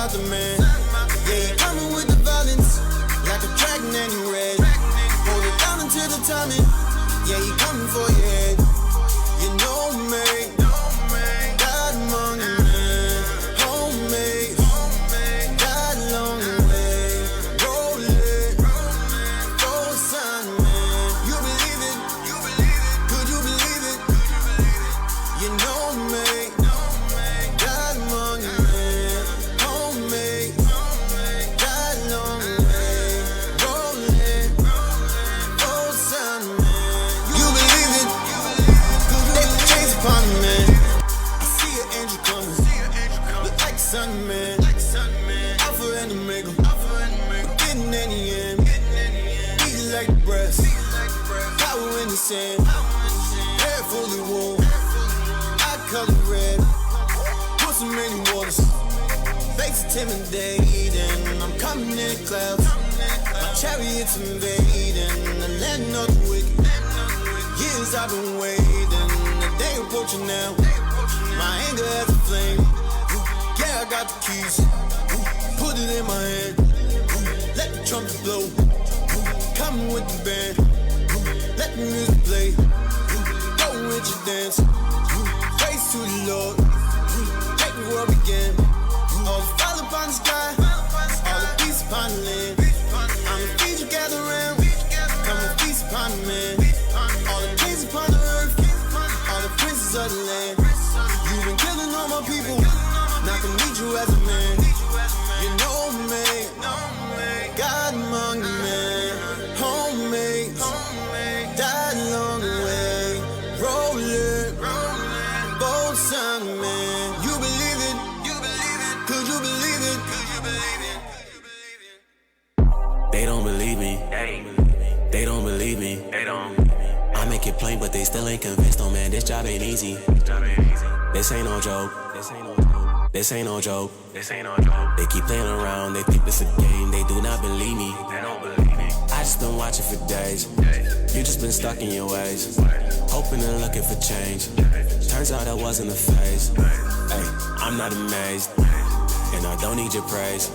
out the man. Yeah, he coming with the violence, like a dragon and he red. Hold it down until the timing. Yeah, he coming for your head. You know me, God among the men, homemade, God along the way, roll it, full sun, man. You believe it? Could you believe it? You know me, God among the men, homemade, God along the way, roll it, full sun, man. You believe it? They chase upon me, man. I see an angel coming, look like sun, man. Alpha and Omega, getting in the end. Beat like the breast, power in the sand. Hair fully wool, eye color red. Put some many waters, face intimidating. I'm coming in the clouds, my chariot's invading the land of the wicked. Years I've been waiting, the day approaching now. My anger has a flame. Yeah, I got the keys. Put it in my hand. Let the trumpet blow. Coming with the band. Let the music play. Go with your dance. Praise to the Lord. Make the world begin. All the fire upon the sky. All the peace upon the land. I'm a feed you gather round. Come and feast upon the man. All the kings upon the earth. All the princes of the land. You've been killing all my people. Now I can meet you as a man. You know me, God among the men, homemade, died along the way, rolling, bold son, man. You believe it? Could you believe it? They don't believe me. They don't believe me. I make it plain, but they still ain't convinced. Oh man, this job ain't easy. This ain't no joke. This ain't no joke. They keep playing around, they think this a game. They do not believe me. I just been watching for days. You just been stuck in your ways, hoping and looking for change. Turns out that wasn't a phase. Hey, I'm not amazed, and I don't need your praise.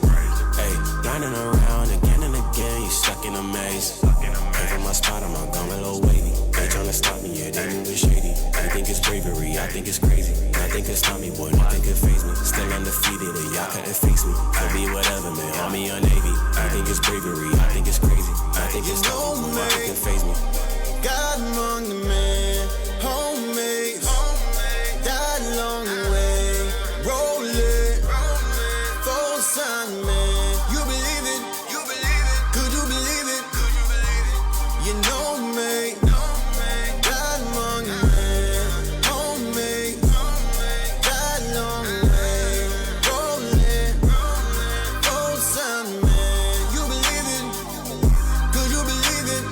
Hey, grinding around again and again, you stuck in a maze. Came from my spot, I'm not going a little wavy. They tryna stop me, yeah, they moving shady. You think it's bravery, I think it's crazy. Nothing can stop me, boy, nothing can faze me. Still undefeated, y'all couldn't face me. Could be whatever, man, Army or Navy. You think it's bravery, I think it's crazy. Nothing can stop me, boy, nothing can faze me. God among the men, homemade, died along the way, rolling, full sun, man. You believe it? Could you believe it? You know me, God among the men, homemade, died along the way, rolling, full sun, man. You believe it? Could you believe it?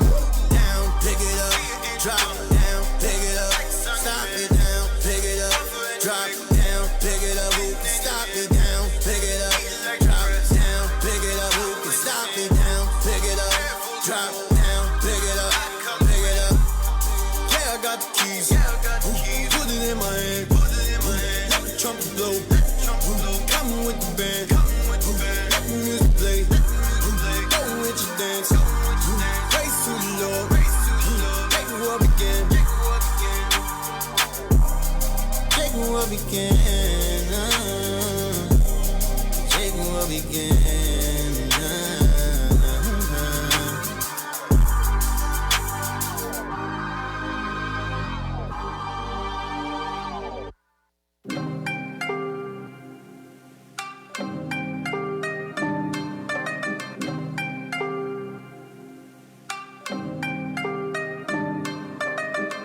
Down, pick it up, drop down, pick it up, stop it down, pick it up, drop down, pick it up. Who can stop it down? Pick it up, drop down, pick it up. Who can stop it down? Pick it up, drop down, pick it up, pick it up. Yeah, I got the keys. Put it in my hand. Let the trumpet blow. Coming with the band. Let the music play. Go with your dance. Praise to the Lord. Make the world begin. Make the world begin. Make the world begin.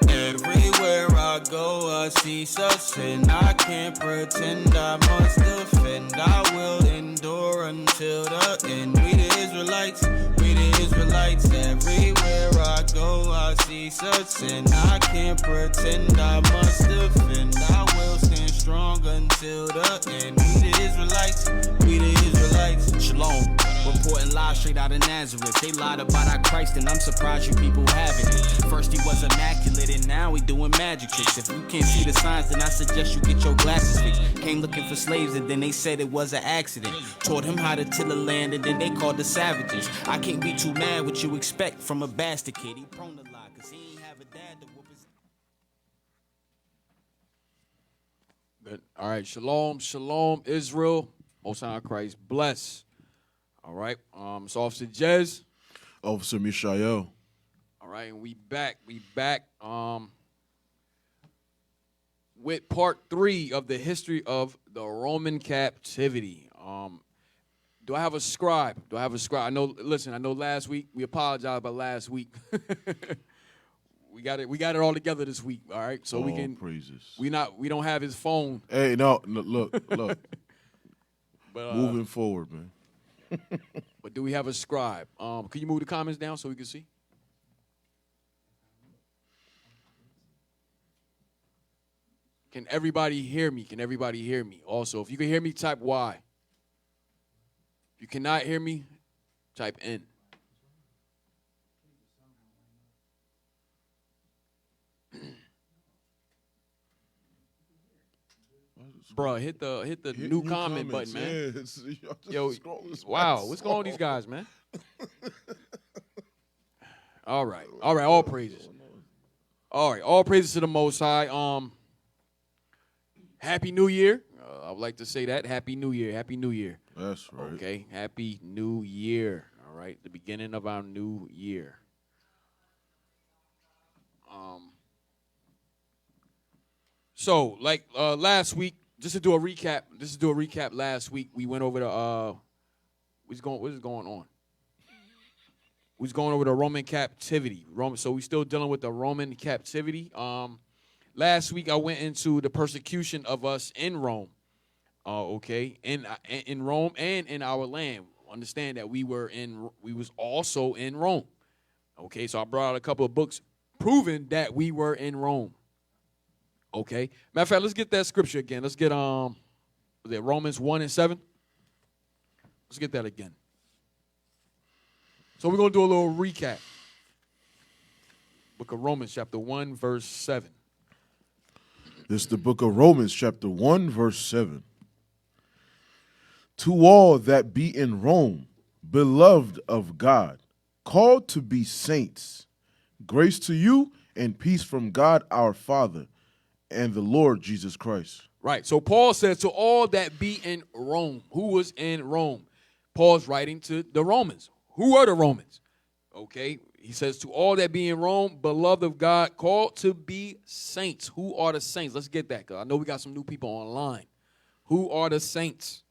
Everywhere I go, I see such sin. I can't pretend I must defend. I will endure until the end. We the Israelites. Everywhere I go, I see such sin. I can't pretend I must defend. I will stand strong until the end. We the Israelites. Shalom. Reporting live straight out of Nazareth. They lied about our Christ, and I'm surprised you people haven't. First he was immaculate, and now he doing magic tricks. If you can't see the signs, then I suggest you get your glasses fixed. Came looking for slaves, and then they said it was an accident. Taught him how to till the land, and then they called the savages. I can't be too mad what you expect from a bastard kid. He prone to lie, cause he ain't have a dad to whoop his... Good. All right, shalom, shalom, Israel. Most High Christ bless. All right, it's Officer Jez. Officer Mishael. All right, and we back with part 3 of the history of the Roman captivity. Do I have a scribe? I know last week, we apologize about last week. We got it all together this week, all right? So we can praises. We don't have his phone. Hey, no, look. But, moving forward, man. But do we have a scribe? Can you move the comments down so we can see? Can everybody hear me? Also, if you can hear me, type Y. If you cannot hear me, type N. Bro, hit the new comment button, man. Yo, wow, what's going on with these guys, man? All right, all praises. All right, all praises to the Most High. Happy New Year. I would like to say that. Happy New Year. That's right. Okay, Happy New Year. All right, the beginning of our new year. So, like last week, just to do a recap. Last week we went over the what is going on? We was going over the Roman captivity. So we still dealing with the Roman captivity. Last week I went into the persecution of us in Rome. Okay, in Rome and in our land. Understand that we was also in Rome. Okay, so I brought out a couple of books proving that we were in Rome. Okay, matter of fact, let's get that scripture again. Let's get was it Romans 1:7? Let's get that again. So we're gonna do a little recap. Book of Romans, chapter 1, verse 7. This is the book of Romans, chapter 1, verse 7. To all that be in Rome, beloved of God, called to be saints, grace to you and peace from God our Father and the Lord Jesus Christ. Right. So Paul says to all that be in Rome. Who was in Rome? Paul's writing to the Romans. Who are the Romans? Okay. He says to all that be in Rome, beloved of God, called to be saints. Who are the saints? Let's get that, because I know we got some new people online. Who are the saints?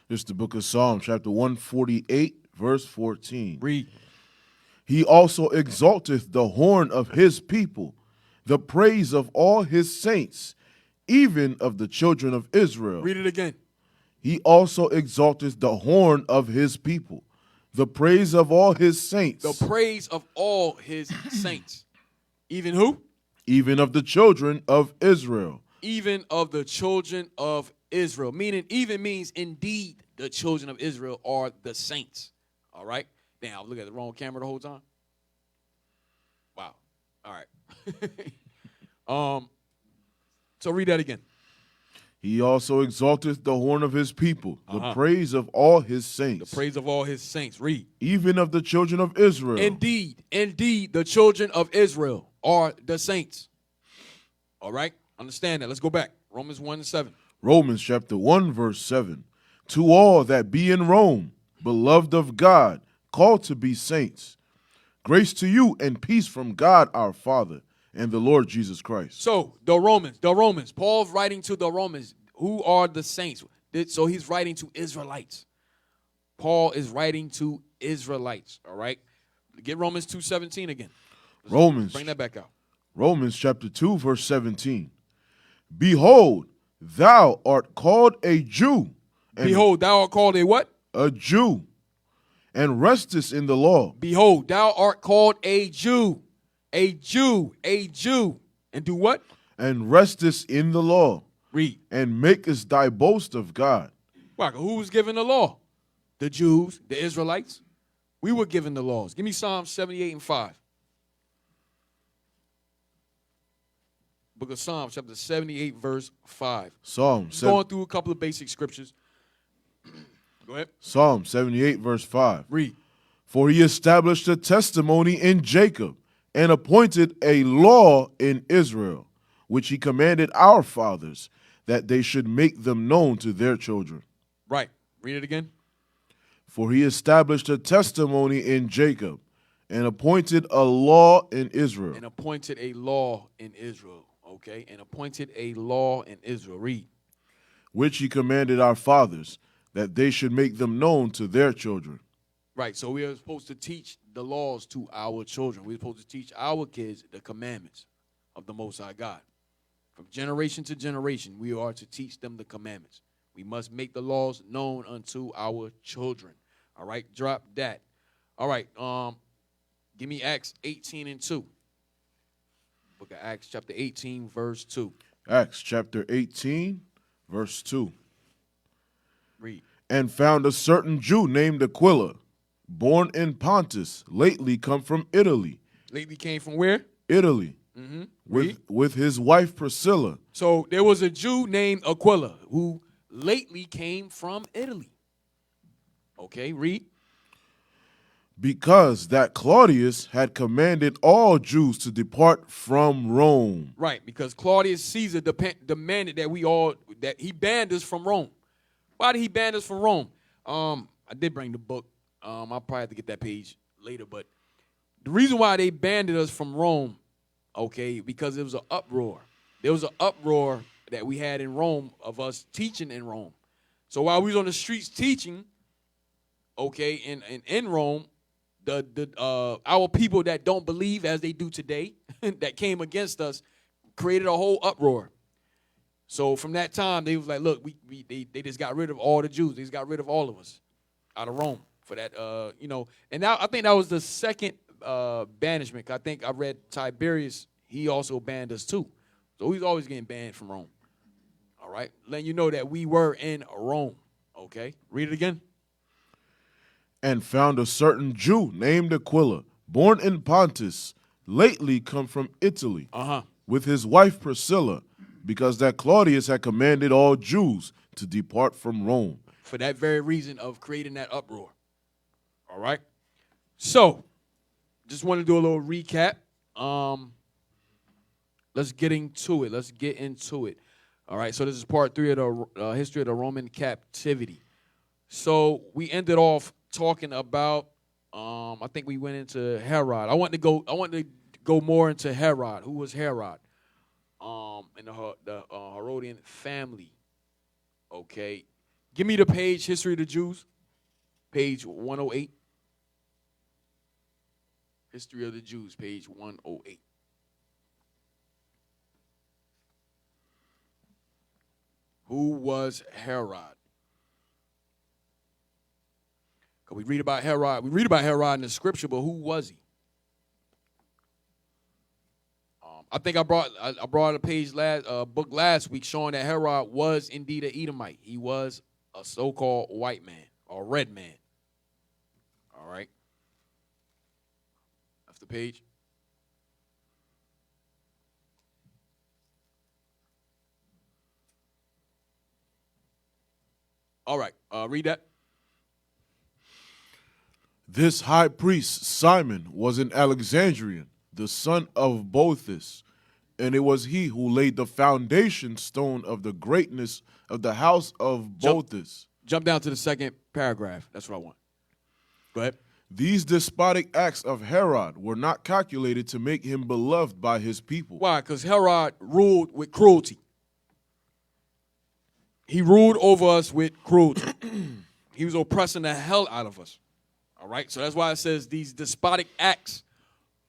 This is the book of Psalms, chapter 148, verse 14. Read. He also exalteth the horn of his people, the praise of all his saints, even of the children of Israel. Read it again. He also exalteth the horn of his people, the praise of all his saints. The praise of all his saints. Even who? Even of the children of Israel. Even of the children of Israel. Meaning, even means indeed the children of Israel are the saints. All right? Damn, I was looking at the wrong camera the whole time. Wow. All right. So read that again. He also exalteth the horn of his people, the praise of all his saints. The praise of all his saints. Read. Even of the children of Israel. Indeed, the children of Israel are the saints. All right? Understand that. Let's go back. Romans 1:7. Romans chapter 1, verse 7. To all that be in Rome, beloved of God, called to be saints, grace to you and peace from God our Father and the Lord Jesus Christ. So, the Romans. Paul's writing to the Romans. Who are the saints? So he's writing to Israelites. Paul is writing to Israelites, all right? Get Romans 2:17 again. Bring that back out. Romans chapter 2, verse 17. Behold, thou art called a Jew. Behold, thou art called a what? A Jew, and restest in the law. Behold, thou art called a Jew. A Jew. And do what? And restest in the law. Read. And makest thy boast of God. Who was given the law? the Jews, the Israelites, we were given the laws. Give me Psalm 78 and 5. Book of Psalms, chapter 78, verse 5. Going through a couple of basic scriptures. Go ahead. Psalm 78, verse 5. Read. For he established a testimony in Jacob and appointed a law in Israel, which he commanded our fathers, that they should make them known to their children. Right. Read it again. For he established a testimony in Jacob and appointed a law in Israel. And appointed a law in Israel. Okay. And appointed a law in Israel. Read. Which he commanded our fathers, that they should make them known to their children. Right. So we are supposed to teach the laws to our children. We're supposed to teach our kids the commandments of the Most High God. From generation to generation, we are to teach them the commandments. We must make the laws known unto our children. All right, drop that. All right, give me Acts 18 and 2. Book of Acts chapter 18, verse 2. Acts chapter 18, verse 2. Read. And found a certain Jew named Aquila, born in Pontus, lately come from Italy. Lately came from where? Italy. Mm-hmm. With his wife Priscilla. So there was a Jew named Aquila who lately came from Italy. Okay, read. Because that Claudius had commanded all Jews to depart from Rome. Right, because Claudius Caesar demanded that he banned us from Rome. Why did he ban us from Rome? I did bring the book. I'll probably have to get that page later, but the reason why they banned us from Rome, okay, because it was an uproar. There was an uproar that we had in Rome of us teaching in Rome. So while we was on the streets teaching, okay, in Rome, our people that don't believe as they do today, that came against us, created a whole uproar. So from that time, they was like, look, they just got rid of all the Jews. They just got rid of all of us out of Rome for that, And now I think that was the second banishment. I think I read Tiberius, he also banned us too. So he's always getting banned from Rome. All right, letting you know that we were in Rome. Okay, read it again. And found a certain Jew named Aquila, born in Pontus, lately come from Italy, with his wife Priscilla, because that Claudius had commanded all Jews to depart from Rome. For that very reason of creating that uproar. All right. So, just want to do a little recap. Let's get into it. All right. So this is part 3 of the history of the Roman captivity. So we ended off talking about. I think we went into Herod. I wanted to go more into Herod. Who was Herod? In the Herodian family. Okay. Give me the page, History of the Jews, page 108. History of the Jews, page 108. Who was Herod? Because we read about Herod. We read about Herod in the scripture, but who was he? I think I brought a book last week showing that Herod was indeed an Edomite. He was a so-called white man or red man. All right. That's the page. All right. Read that. This high priest Simon was an Alexandrian, the son of Boethus, and it was he who laid the foundation stone of the greatness of the house of Boethus. Jump down to the second paragraph. That's what I want. Go ahead. These despotic acts of Herod were not calculated to make him beloved by his people. Why? Because Herod ruled with cruelty. He ruled over us with cruelty. He was oppressing the hell out of us. All right? So that's why it says these despotic acts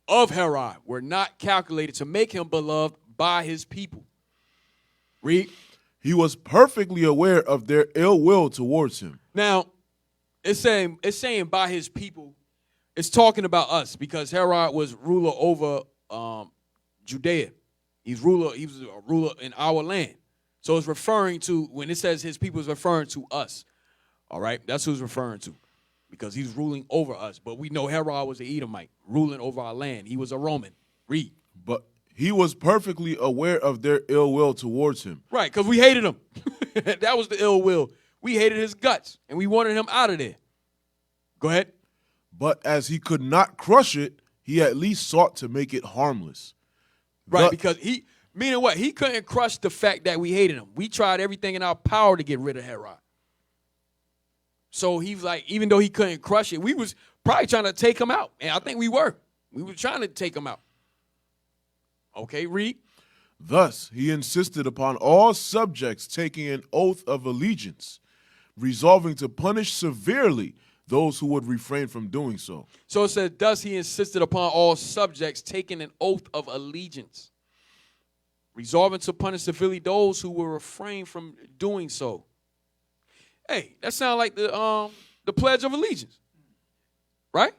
of Herod were not calculated to make him beloved by his people. Read. He was perfectly aware of their ill will towards him. Now, it's saying by his people. It's talking about us because Herod was ruler over Judea. He was a ruler in our land. So it's referring to, when it says his people, it's referring to us. All right? That's who he's referring to because he's ruling over us. But we know Herod was an Edomite, ruling over our land. He was a Roman. Read. But he was perfectly aware of their ill will towards him. Right, because we hated him. That was the ill will. We hated his guts, and we wanted him out of there. Go ahead. But as he could not crush it, he at least sought to make it harmless. Right, because meaning what? He couldn't crush the fact that we hated him. We tried everything in our power to get rid of Herod. So he's like, even though he couldn't crush it, we was probably trying to take him out. And I think we were. We were trying to take him out. Okay, read. Thus, he insisted upon all subjects taking an oath of allegiance, resolving to punish severely those who would refrain from doing so. So it says, thus he insisted upon all subjects taking an oath of allegiance, resolving to punish severely those who will refrain from doing so. Hey, that sounds like the Pledge of Allegiance, right?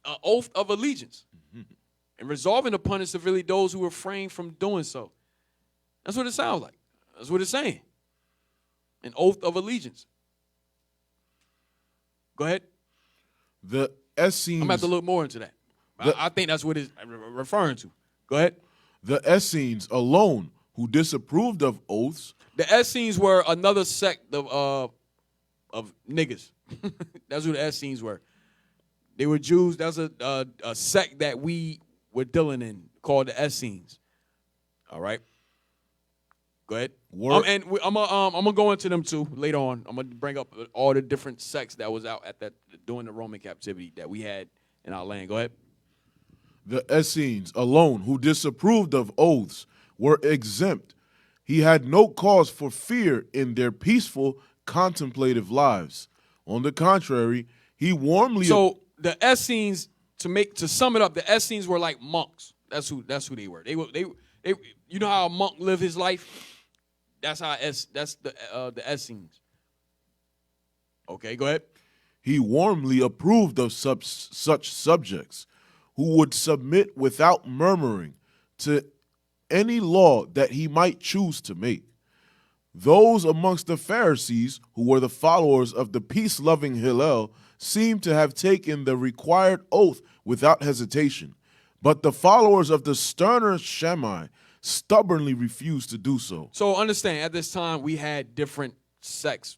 An oath of allegiance. And resolving to punish severely those who refrain from doing so. That's what it sounds like. That's what it's saying. An oath of allegiance. Go ahead. The Essenes. I'm going to have to look more into that. I think that's what it's referring to. Go ahead. The Essenes alone, who disapproved of oaths. The Essenes were another sect of niggas. That's who the Essenes were. They were Jews. That's a sect that we were dealing in called the Essenes. All right. Go ahead. And I'm gonna go into them too later on. I'm gonna bring up all the different sects that was out at that during the Roman captivity that we had in our land. Go ahead. The Essenes alone, who disapproved of oaths, were exempt. He had no cause for fear in their peaceful, contemplative lives. On the contrary, he warmly. So the Essenes, to sum it up, the Essenes were like monks. That's who they were. They you know how a monk lived his life? That's the Essenes. Okay, go ahead. He warmly approved of such subjects who would submit without murmuring to any law that he might choose to make. Those amongst the Pharisees who were the followers of the peace-loving Hillel seemed to have taken the required oath without hesitation, but the followers of the sterner Shammai stubbornly refused to do so. So understand, at this time we had different sects,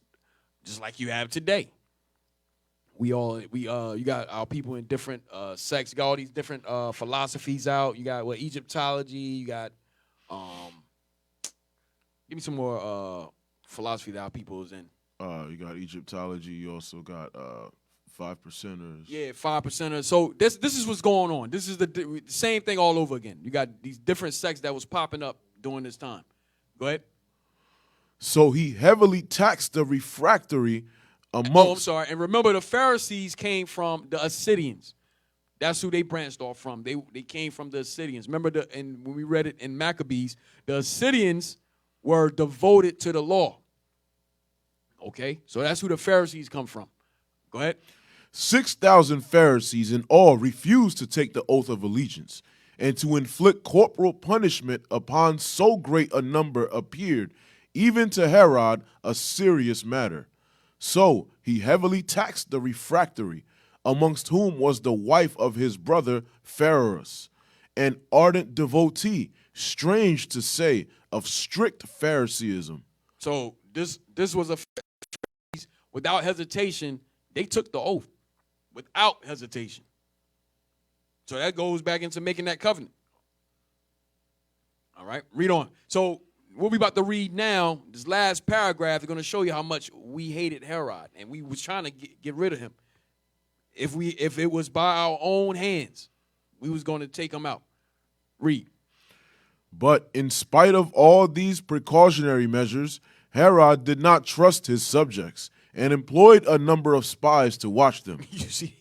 just like you have today. You got our people in different sects. You got all these different philosophies out. You got Egyptology. You got give me some more philosophy that our people is in. You got Egyptology. You also got 5%ers. Yeah, 5%ers. So this is what's going on. This is the same thing all over again. You got these different sects that was popping up during this time. Go ahead. So he heavily taxed the refractory amongst. Oh, I'm sorry. And remember, the Pharisees came from the Assyrians. That's who they branched off from. They came from the Assyrians. Remember, and when we read it in Maccabees, the Assyrians were devoted to the law. Okay, so that's who the Pharisees come from. Go ahead. 6,000 Pharisees in all refused to take the oath of allegiance, and to inflict corporal punishment upon so great a number appeared, even to Herod, a serious matter. So he heavily taxed the refractory, amongst whom was the wife of his brother Pharos, an ardent devotee, strange to say, of strict Phariseeism. So this was without hesitation, they took the oath without hesitation. So that goes back into making that covenant. All right, read on. So what we about to read now, this last paragraph is going to show you how much we hated Herod, and we was trying to get rid of him. If it was by our own hands, we was going to take him out. Read. But in spite of all these precautionary measures, Herod did not trust his subjects and employed a number of spies to watch them. You see,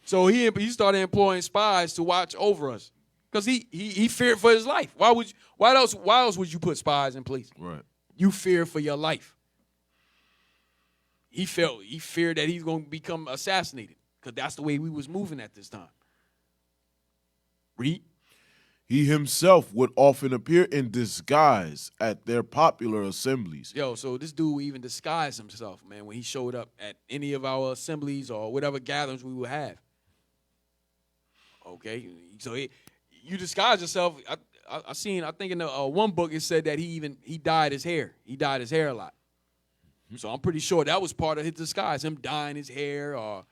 so he started employing spies to watch over us because he feared for his life. Why else would you put spies in place? Right. You fear for your life. He feared that he's going to become assassinated because that's the way we was moving at this time. Read. He himself would often appear in disguise at their popular assemblies. Yo, so this dude even disguised himself, man, when he showed up at any of our assemblies or whatever gatherings we would have. Okay, so you disguise yourself. I think in the one book it said that he dyed his hair. He dyed his hair a lot. So I'm pretty sure that was part of his disguise, him dyeing his hair or,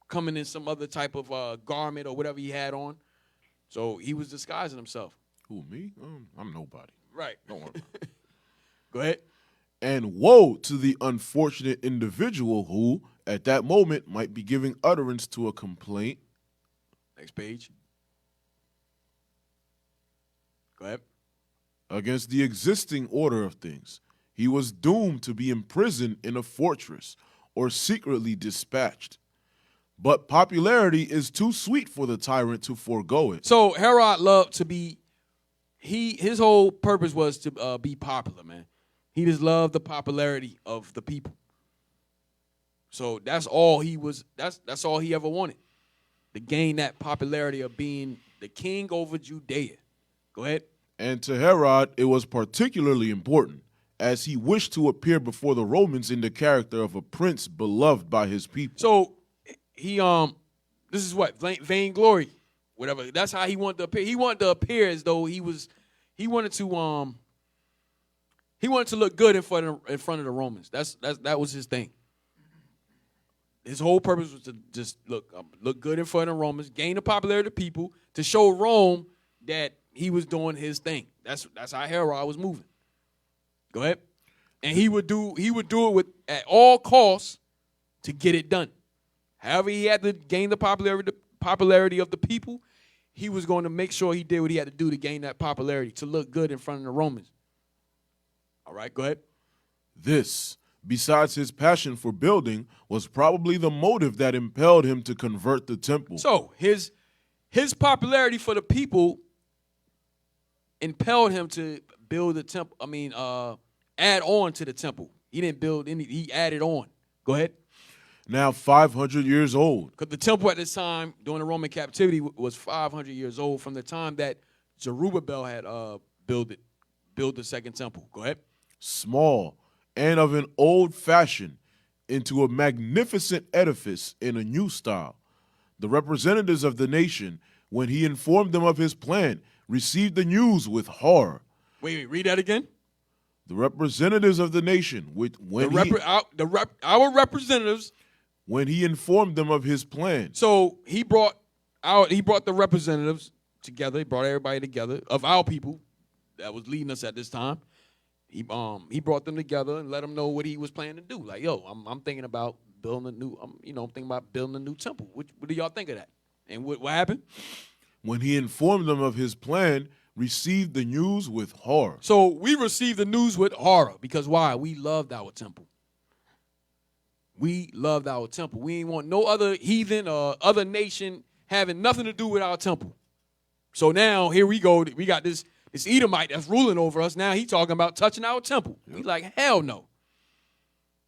coming in some other type of garment or whatever he had on. So he was disguising himself. Who, me? I'm nobody. Right. Don't worry about it. Go ahead. And woe to the unfortunate individual who, at that moment, might be giving utterance to a complaint. Next page. Go ahead. Against the existing order of things. He was doomed to be imprisoned in a fortress or secretly dispatched. But popularity is too sweet for the tyrant to forego it. So Herod loved to be, his whole purpose was to be popular, man. He just loved the popularity of the people. So that's all he was, that's all he ever wanted. To gain that popularity of being the king over Judea. Go ahead. And to Herod, it was particularly important, as he wished to appear before the Romans in the character of a prince beloved by his people. So he this is what vainglory, whatever. That's how he wanted to appear. He wanted to appear as though he wanted to look good in front of the Romans. That was his thing. His whole purpose was to just look good in front of the Romans, gain the popularity of the people, to show Rome that he was doing his thing. That's how Herod was moving. Go ahead. And he would do it with at all costs to get it done. However he had to gain the popularity of the people, he was going to make sure he did what he had to do to gain that popularity, to look good in front of the Romans. All right, go ahead. This, besides his passion for building, was probably the motive that impelled him to convert the temple. So his popularity for the people impelled him to build the temple. Add on to the temple. He didn't build any, he added on. Go ahead. Now 500 years old. Because the temple at this time, during the Roman captivity, was 500 years old from the time that Zerubbabel had built the second temple. Go ahead. Small and of an old fashion into a magnificent edifice in a new style. The representatives of the nation, when he informed them of his plan, received the news with horror. Wait, read that again. The representatives of the nation, our representatives, when he informed them of his plan. So he brought the representatives together. He brought everybody together of our people that was leading us at this time. He brought them together and let them know what he was planning to do. Like, yo, I'm thinking about building a new. I'm thinking about building a new temple. What do y'all think of that? And what happened? When he informed them of his plan, received the news with horror. So we received the news with horror because why? We loved our temple. We loved our temple. We didn't want no other heathen or other nation having nothing to do with our temple. So now here we go. We got this Edomite that's ruling over us. Now he talking about touching our temple. Yep. We like, hell no.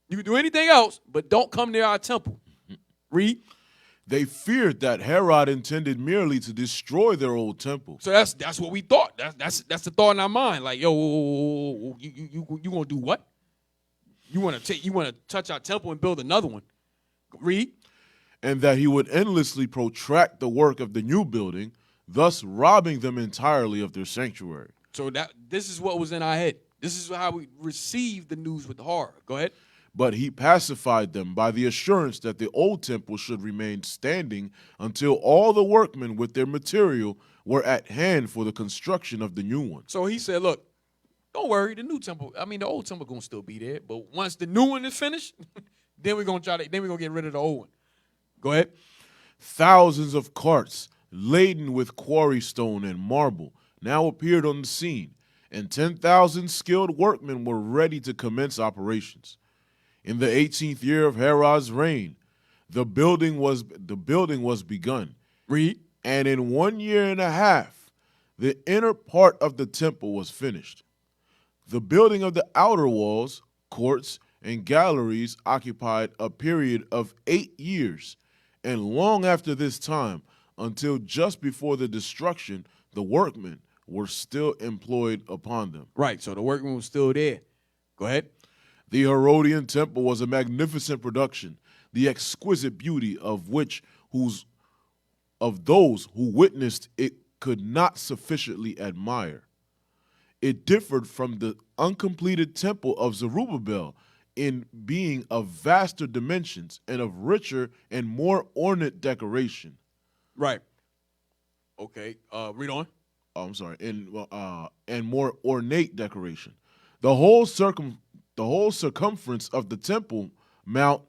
You can do anything else, but don't come near our temple. Read. They feared that Herod intended merely to destroy their old temple. So that's what we thought. That's the thought in our mind. Like, yo, you gonna do what? You want to touch our temple and build another one? Read. And that he would endlessly protract the work of the new building, thus robbing them entirely of their sanctuary. So this is what was in our head. This is how we received the news with horror. Go ahead. But he pacified them by the assurance that the old temple should remain standing until all the workmen with their material were at hand for the construction of the new one. So he said, look, don't worry, the old temple gonna still be there, but once the new one is finished, then we're gonna get rid of the old one. Go ahead. Thousands of carts laden with quarry stone and marble now appeared on the scene, and 10,000 skilled workmen were ready to commence operations. In the 18th year of Herod's reign, the building was begun. Read. And in 1 year and a half, the inner part of the temple was finished. The building of the outer walls, courts, and galleries occupied a period of 8 years, and long after this time, until just before the destruction, the workmen were still employed upon them. Right, so the workman was still there. Go ahead. The Herodian temple was a magnificent production, the exquisite beauty of those who witnessed it could not sufficiently admire. It differed from the uncompleted temple of Zerubbabel in being of vaster dimensions and of richer and more ornate decoration. Right. Okay, read on. I'm sorry, and more ornate decoration. The whole circumference of the temple, Mount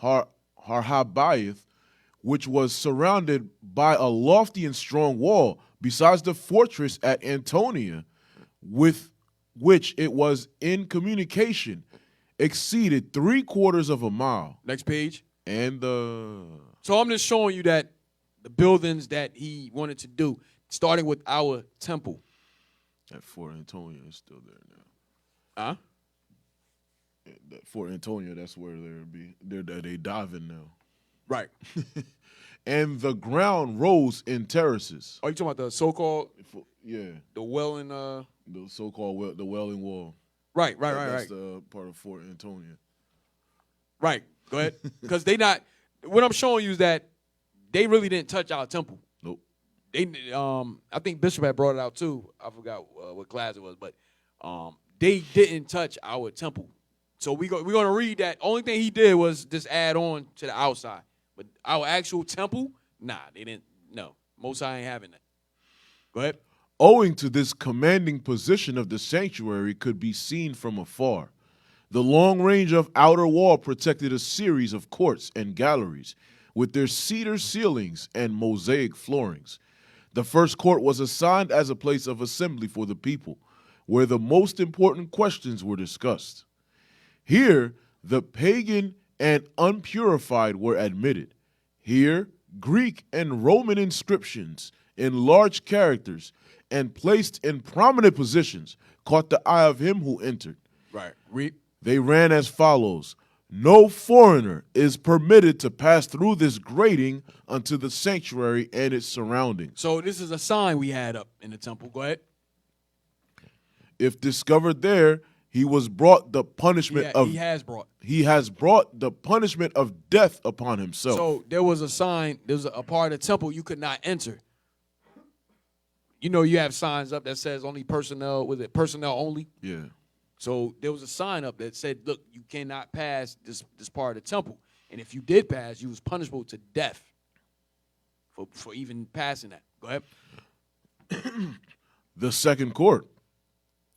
Harhabayath, which was surrounded by a lofty and strong wall, besides the fortress at Antonia, with which it was in communication, exceeded 3/4 of a mile. Next page. So I'm just showing you that the buildings that he wanted to do, starting with our temple. That Fort Antonia is still there now. Huh? That Fort Antonia, that's where they dive in now. Right. And the ground rose in terraces. Are you talking about the so-called? Yeah. The Welling. The so-called the Welling Wall. Right. That's the part of Fort Antonia. Right. Go ahead. Because they not. What I'm showing you is that they really didn't touch our temple. Nope. They. I think Bishop had brought it out too. I forgot what class it was, but they didn't touch our temple. So we're gonna read that. Only thing he did was just add on to the outside. But our actual temple, nah, they didn't. No, Most High ain't having that. Go ahead. Owing to this commanding position of the sanctuary could be seen from afar. The long range of outer wall protected a series of courts and galleries with their cedar ceilings and mosaic floorings. The first court was assigned as a place of assembly for the people, where the most important questions were discussed. Here, the pagan and unpurified were admitted. Here, Greek and Roman inscriptions in large characters and placed in prominent positions caught the eye of him who entered. Right. Read. They ran as follows: no foreigner is permitted to pass through this grating unto the sanctuary and its surroundings. So this is a sign we had up in the temple. Go ahead. If discovered there, he was brought the punishment He has brought the punishment of death upon himself. So there was a sign, there was a part of the temple you could not enter. You know, you have signs up that says only personnel, was it personnel only? Yeah. So there was a sign up that said, look, you cannot pass this part of the temple. And if you did pass, you was punishable to death for even passing that. Go ahead. The second court,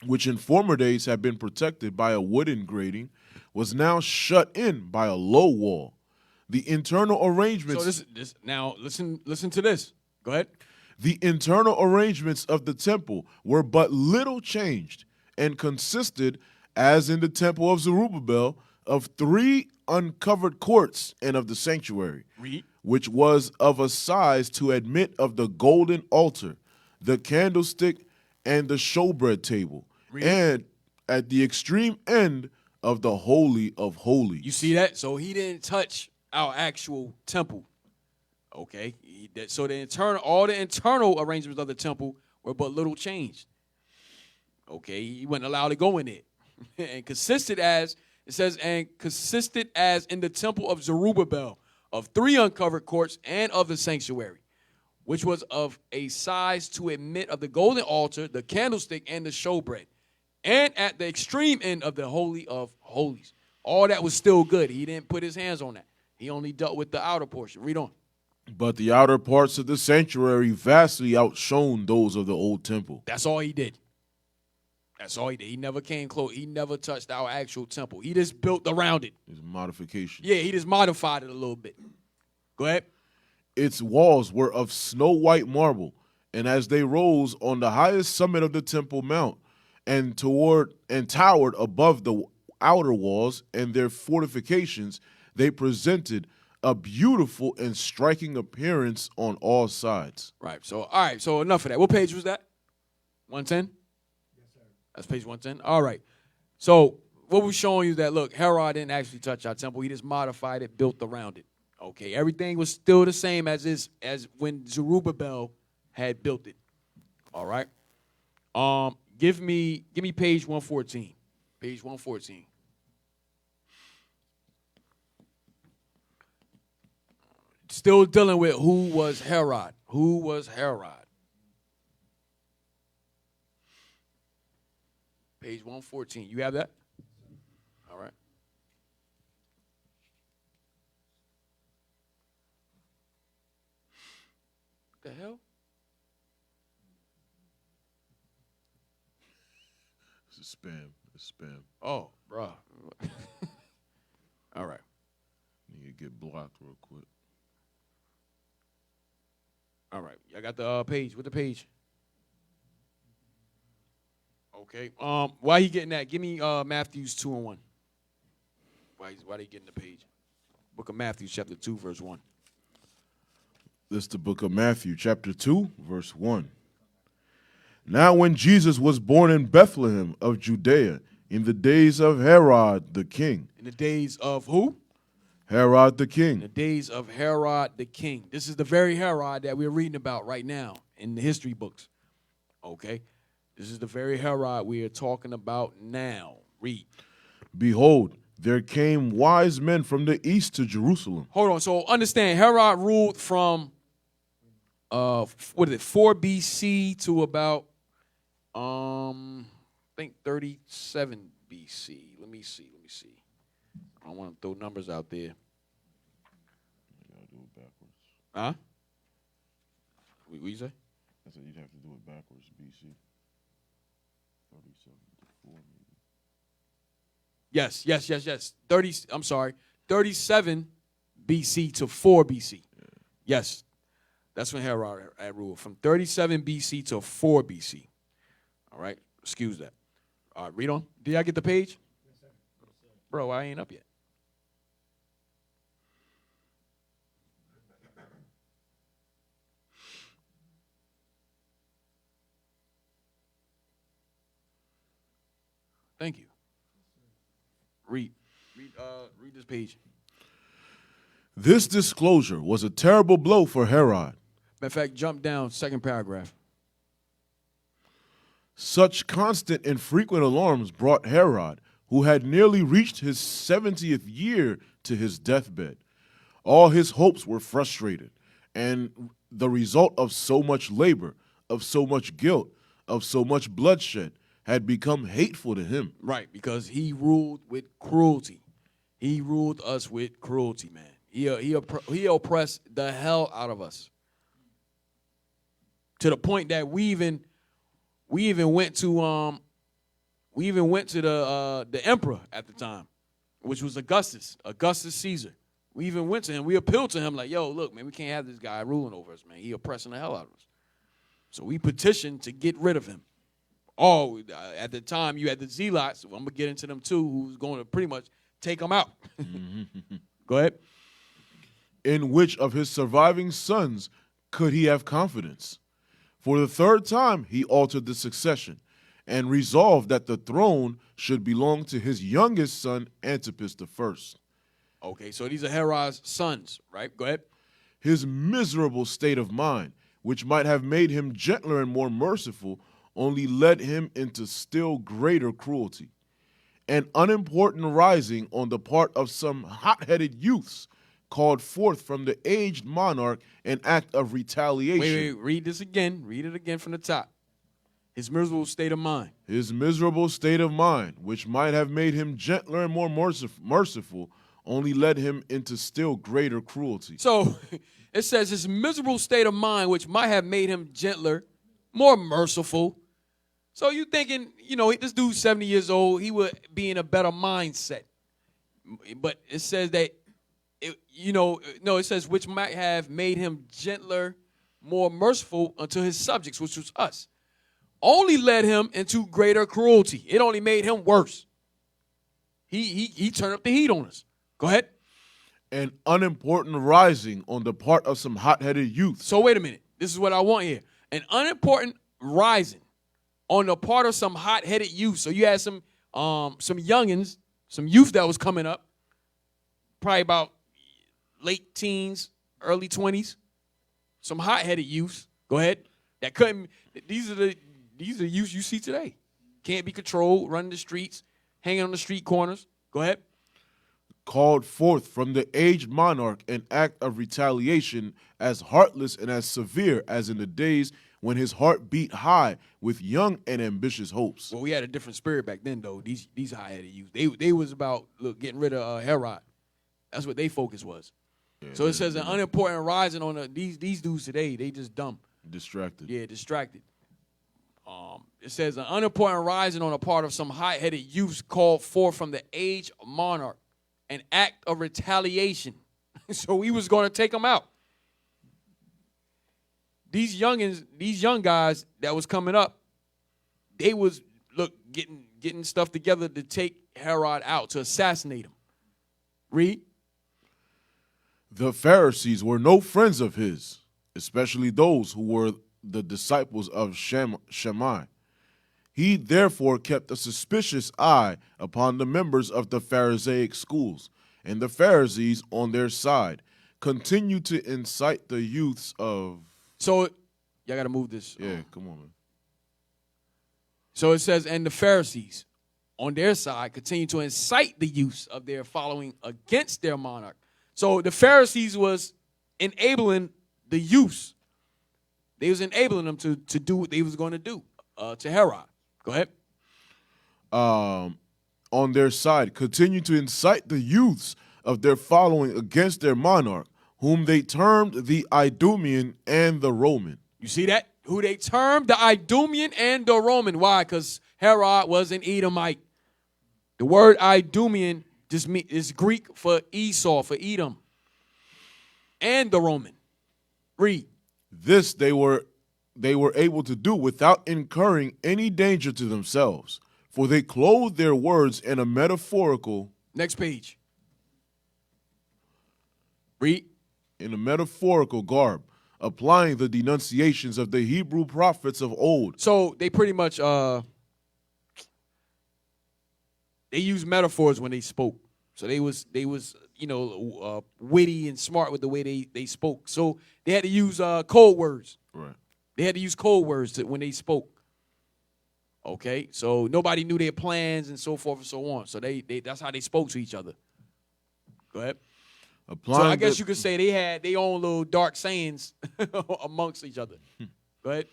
which in former days had been protected by a wooden grating, was now shut in by a low wall. The internal arrangements. So this now listen to this. Go ahead. The internal arrangements of the temple were but little changed and consisted, as in the temple of Zerubbabel, of 3 uncovered courts and of the sanctuary, which was of a size to admit of the golden altar, the candlestick, and the showbread table, and at the extreme end of the Holy of Holies. You see that? So he didn't touch our actual temple. Okay? So all the internal arrangements of the temple were but little changed. Okay? He wasn't allowed to go in it. And consisted as in the temple of Zerubbabel, of 3 uncovered courts and of the sanctuary, which was of a size to admit of the golden altar, the candlestick, and the showbread, and at the extreme end of the Holy of Holies. All that was still good. He didn't put his hands on that. He only dealt with the outer portion. Read on. But the outer parts of the sanctuary vastly outshone those of the old temple. That's all he did. That's all he did. He never came close. He never touched our actual temple. He just built around it. It's modification. Yeah, he just modified it a little bit. Go ahead. Its walls were of snow-white marble, and as they rose on the highest summit of the Temple Mount and towered above the outer walls and their fortifications, they presented a beautiful and striking appearance on all sides. Right. So, all right. So enough of that. What page was that? 110? Yes, sir. That's page 110? All right. So what we're showing you is that, look, Herod didn't actually touch our temple. He just modified it, built around it. Okay, everything was still the same as when Zerubbabel had built it. All right. Give me page 114. Page 114. Still dealing with who was Herod. Who was Herod? Page 114. You have that? All right. What the hell? It's spam. It's spam. Oh, bruh. All right. Need to get blocked real quick. All right. I got the page. With the page. Okay. Why he getting that? Give me Matthew's 2 and 1. Why they getting the page? Book of Matthew, chapter 2, verse 1. This is the book of Matthew, chapter 2, verse 1. Now when Jesus was born in Bethlehem of Judea, in the days of Herod the king. In the days of who? Herod the In the king. days of Herod the king. This is the very Herod that we're reading about right now in the history books. Okay? This is the very Herod we are talking about now. Read. Behold, there came wise men from the east to Jerusalem. Hold on. So understand, Herod ruled from 4 BC to about I think 37 BC. Let me see. I don't want to throw numbers out there. You gotta do it backwards. Huh? What you say? I said you'd have to do it backwards, BC. 37 to 4 maybe. Yes. 37 BC to 4 BC. Yeah. Yes. That's when Herod had ruled. From 37 BC to 4 BC. All right. Excuse that. All right, read on. Did I get the page? Yes, sir. Bro, I ain't up yet. Thank you. Read this page. This disclosure was a terrible blow for Herod. Matter of fact, jump down, second paragraph. Such constant and frequent alarms brought Herod, who had nearly reached his 70th year, to his deathbed. All his hopes were frustrated, and the result of so much labor, of so much guilt, of so much bloodshed, had become hateful to him. Right, because he ruled with cruelty. He ruled us with cruelty, man. He oppressed the hell out of us. To the point that we even went to the emperor at the time, which was Augustus Caesar. We even went to him. We appealed to him like, yo, look, man, we can't have this guy ruling over us, man. He oppressing the hell out of us. So we petitioned to get rid of him. Oh, at the time you had the zealots. I'm gonna get into them too, who's going to pretty much take him out. Go ahead. In which of his surviving sons could he have confidence? For the third time he altered the succession and resolved that the throne should belong to his youngest son, Antipas I. Okay, so these are Herod's sons, right? Go ahead. His miserable state of mind, which might have made him gentler and more merciful, only led him into still greater cruelty. An unimportant rising on the part of some hot-headed youths called forth from the aged monarch an act of retaliation. Wait, read this again. Read it again from the top. His miserable state of mind. His miserable state of mind, which might have made him gentler and more merciful, only led him into still greater cruelty. So it says his miserable state of mind, which might have made him gentler, more merciful. So you thinking, this dude's 70 years old, he would be in a better mindset. But it says that, it says which might have made him gentler, more merciful unto his subjects, which was us. Only led him into greater cruelty. It only made him worse. He turned up the heat on us. Go ahead. An unimportant rising on the part of some hot-headed youth. So wait a minute. This is what I want here. Unimportant rising on the part of some hot-headed youth. So you had some youngins, some youth that was coming up, probably about late teens, early 20s. Some hot-headed youths. Go ahead. That couldn't. These are the youths you see today. Can't be controlled, running the streets, hanging on the street corners. Go ahead. Called forth from the aged monarch an act of retaliation as heartless and as severe as in the days when his heart beat high with young and ambitious hopes. Well, we had a different spirit back then, though. These high-headed youths, they was about getting rid of Herod. That's what their focus was. Yeah, so it says an unimportant rising on these dudes today. They just dumb. Distracted. Yeah, distracted. It says an unimportant rising on the part of some hot-headed youths called forth from the aged monarch an act of retaliation. So he was going to take them out. These young guys that was coming up, they was getting stuff together to take Herod out, to assassinate him. Read. The Pharisees were no friends of his, especially those who were the disciples of Shammai. He therefore kept a suspicious eye upon the members of the Pharisaic schools, and the Pharisees on their side continued to incite the youths of... So, y'all got to move this. Yeah, come on, man. So it says, and the Pharisees on their side continue to incite the youths of their following against their monarch. So the Pharisees was enabling the youths. They was enabling them to do what they was going to do to Herod. Go ahead. On their side, continue to incite the youths of their following against their monarch, whom they termed the Idumean and the Roman. You see that? Who they termed the Idumean and the Roman. Why? Because Herod was an Edomite. The word Idumean just is Greek for Esau, for Edom, and the Roman. Read. This they were able to do without incurring any danger to themselves, for they clothed their words in a metaphorical... Next page. Read. In a metaphorical garb, applying the denunciations of the Hebrew prophets of old. So they pretty much they used metaphors when they spoke. So they was witty and smart with the way they spoke. So they had to use code words. Right. They had to use code words when they spoke. Okay, so nobody knew their plans and so forth and so on. So they that's how they spoke to each other. Go ahead. So I guess you could say they had their own little dark sayings amongst each other. Go ahead.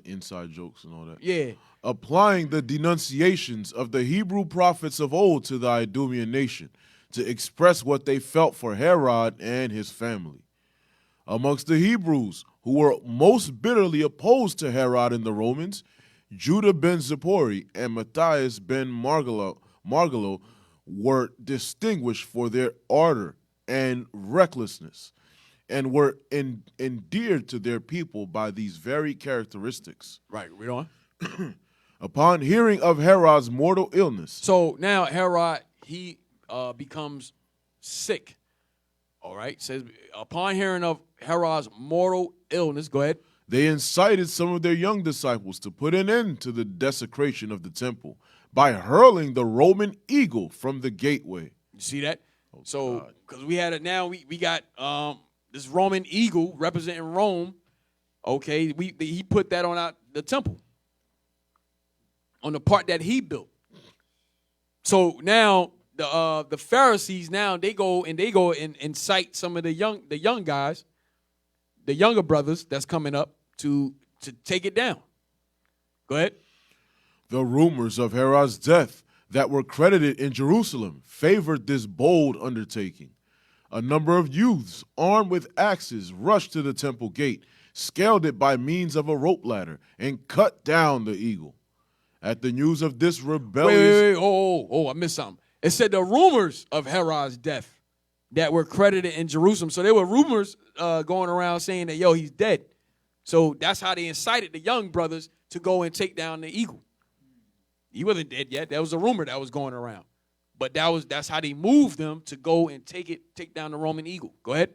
Inside jokes and all that. Yeah. Applying the denunciations of the Hebrew prophets of old to the Idumean nation to express what they felt for Herod and his family. Amongst the Hebrews, who were most bitterly opposed to Herod and the Romans, Judah ben Zippori and Matthias ben Margalo were distinguished for their ardor and recklessness, and were endeared to their people by these very characteristics. Right, read on. Upon hearing of Herod's mortal illness. So now Herod, he becomes sick. All right, says upon hearing of Herod's mortal illness, go ahead. They incited some of their young disciples to put an end to the desecration of the temple by hurling the Roman eagle from the gateway. You see that? Oh, so, because we had it now, we got this Roman eagle representing Rome. Okay, he put that on the temple, on the part that he built. So now the Pharisees now they go and incite some of the young guys, the younger brothers that's coming up to take it down. Go ahead. The rumors of Herod's death that were credited in Jerusalem favored this bold undertaking. A number of youths armed with axes rushed to the temple gate, scaled it by means of a rope ladder, and cut down the eagle. At the news of this rebellious... Wait, I missed something. It said the rumors of Herod's death that were credited in Jerusalem. So there were rumors going around saying that, he's dead. So that's how they incited the young brothers to go and take down the eagle. He wasn't dead yet. That was a rumor that was going around. But that's how they moved them to go and take down the Roman eagle. Go ahead.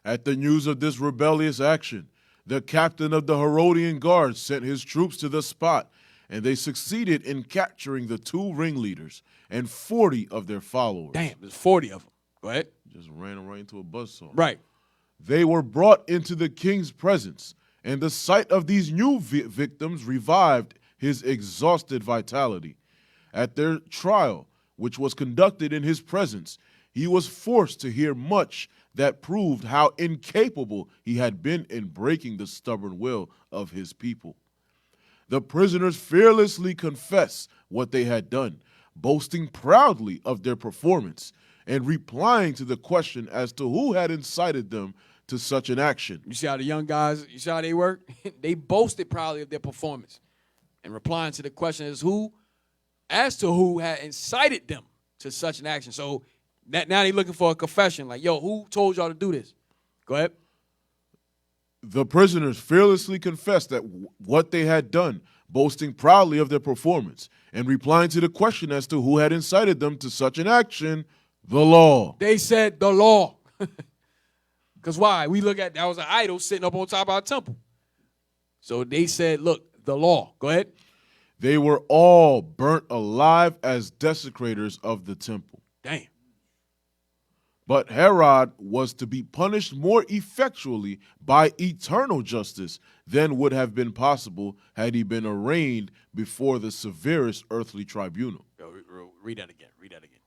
At the news of this rebellious action, the captain of the Herodian guard sent his troops to the spot, and they succeeded in capturing the 2 ringleaders and 40 of their followers. Damn, there's 40 of them. Go ahead. Just ran him right into a buzzsaw. Right. They were brought into the king's presence, and the sight of these new victims revived his exhausted vitality. At their trial, which was conducted in his presence, he was forced to hear much that proved how incapable he had been in breaking the stubborn will of his people. The prisoners fearlessly confessed what they had done, boasting proudly of their performance and replying to the question as to who had incited them to such an action. You see how the young guys, you see how they work? They boasted proudly of their performance and replying to the question as to who had incited them to such an action. So now they're looking for a confession. Like, yo, who told y'all to do this? Go ahead. The prisoners fearlessly confessed that what they had done, boasting proudly of their performance, and replying to the question as to who had incited them to such an action, the law. They said the law. Because why? We look at, that was an idol sitting up on top of our temple. So they said, look, the law. Go ahead. They were all burnt alive as desecrators of the temple. Damn. But Herod was to be punished more effectually by eternal justice than would have been possible had he been arraigned before the severest earthly tribunal. Yo, read that again. Read that again.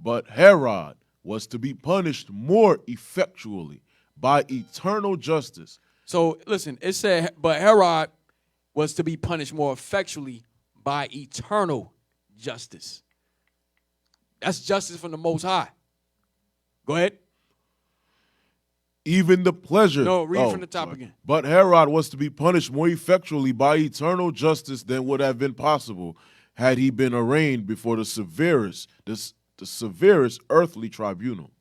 But Herod was to be punished more effectually by eternal justice. So listen, it said, but Herod was to be punished more effectually by eternal justice. That's justice from the Most High. Go ahead. Even the pleasure. No, read from the top again. But Herod was to be punished more effectually by eternal justice than would have been possible had he been arraigned before the severest earthly tribunal.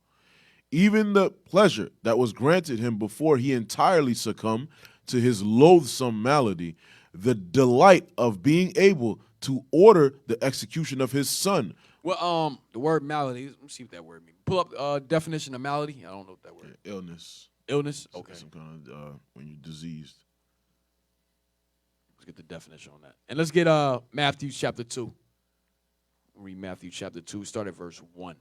Even the pleasure that was granted him before he entirely succumbed to his loathsome malady, the delight of being able to order the execution of his son. Well, the word malady, let me see what that word means. Pull up definition of malady. I don't know what that word is. Illness. Illness? Okay. Some kind of, when you're diseased. Let's get the definition on that. And let's get Matthew chapter 2. Read Matthew chapter 2, start at verse 1.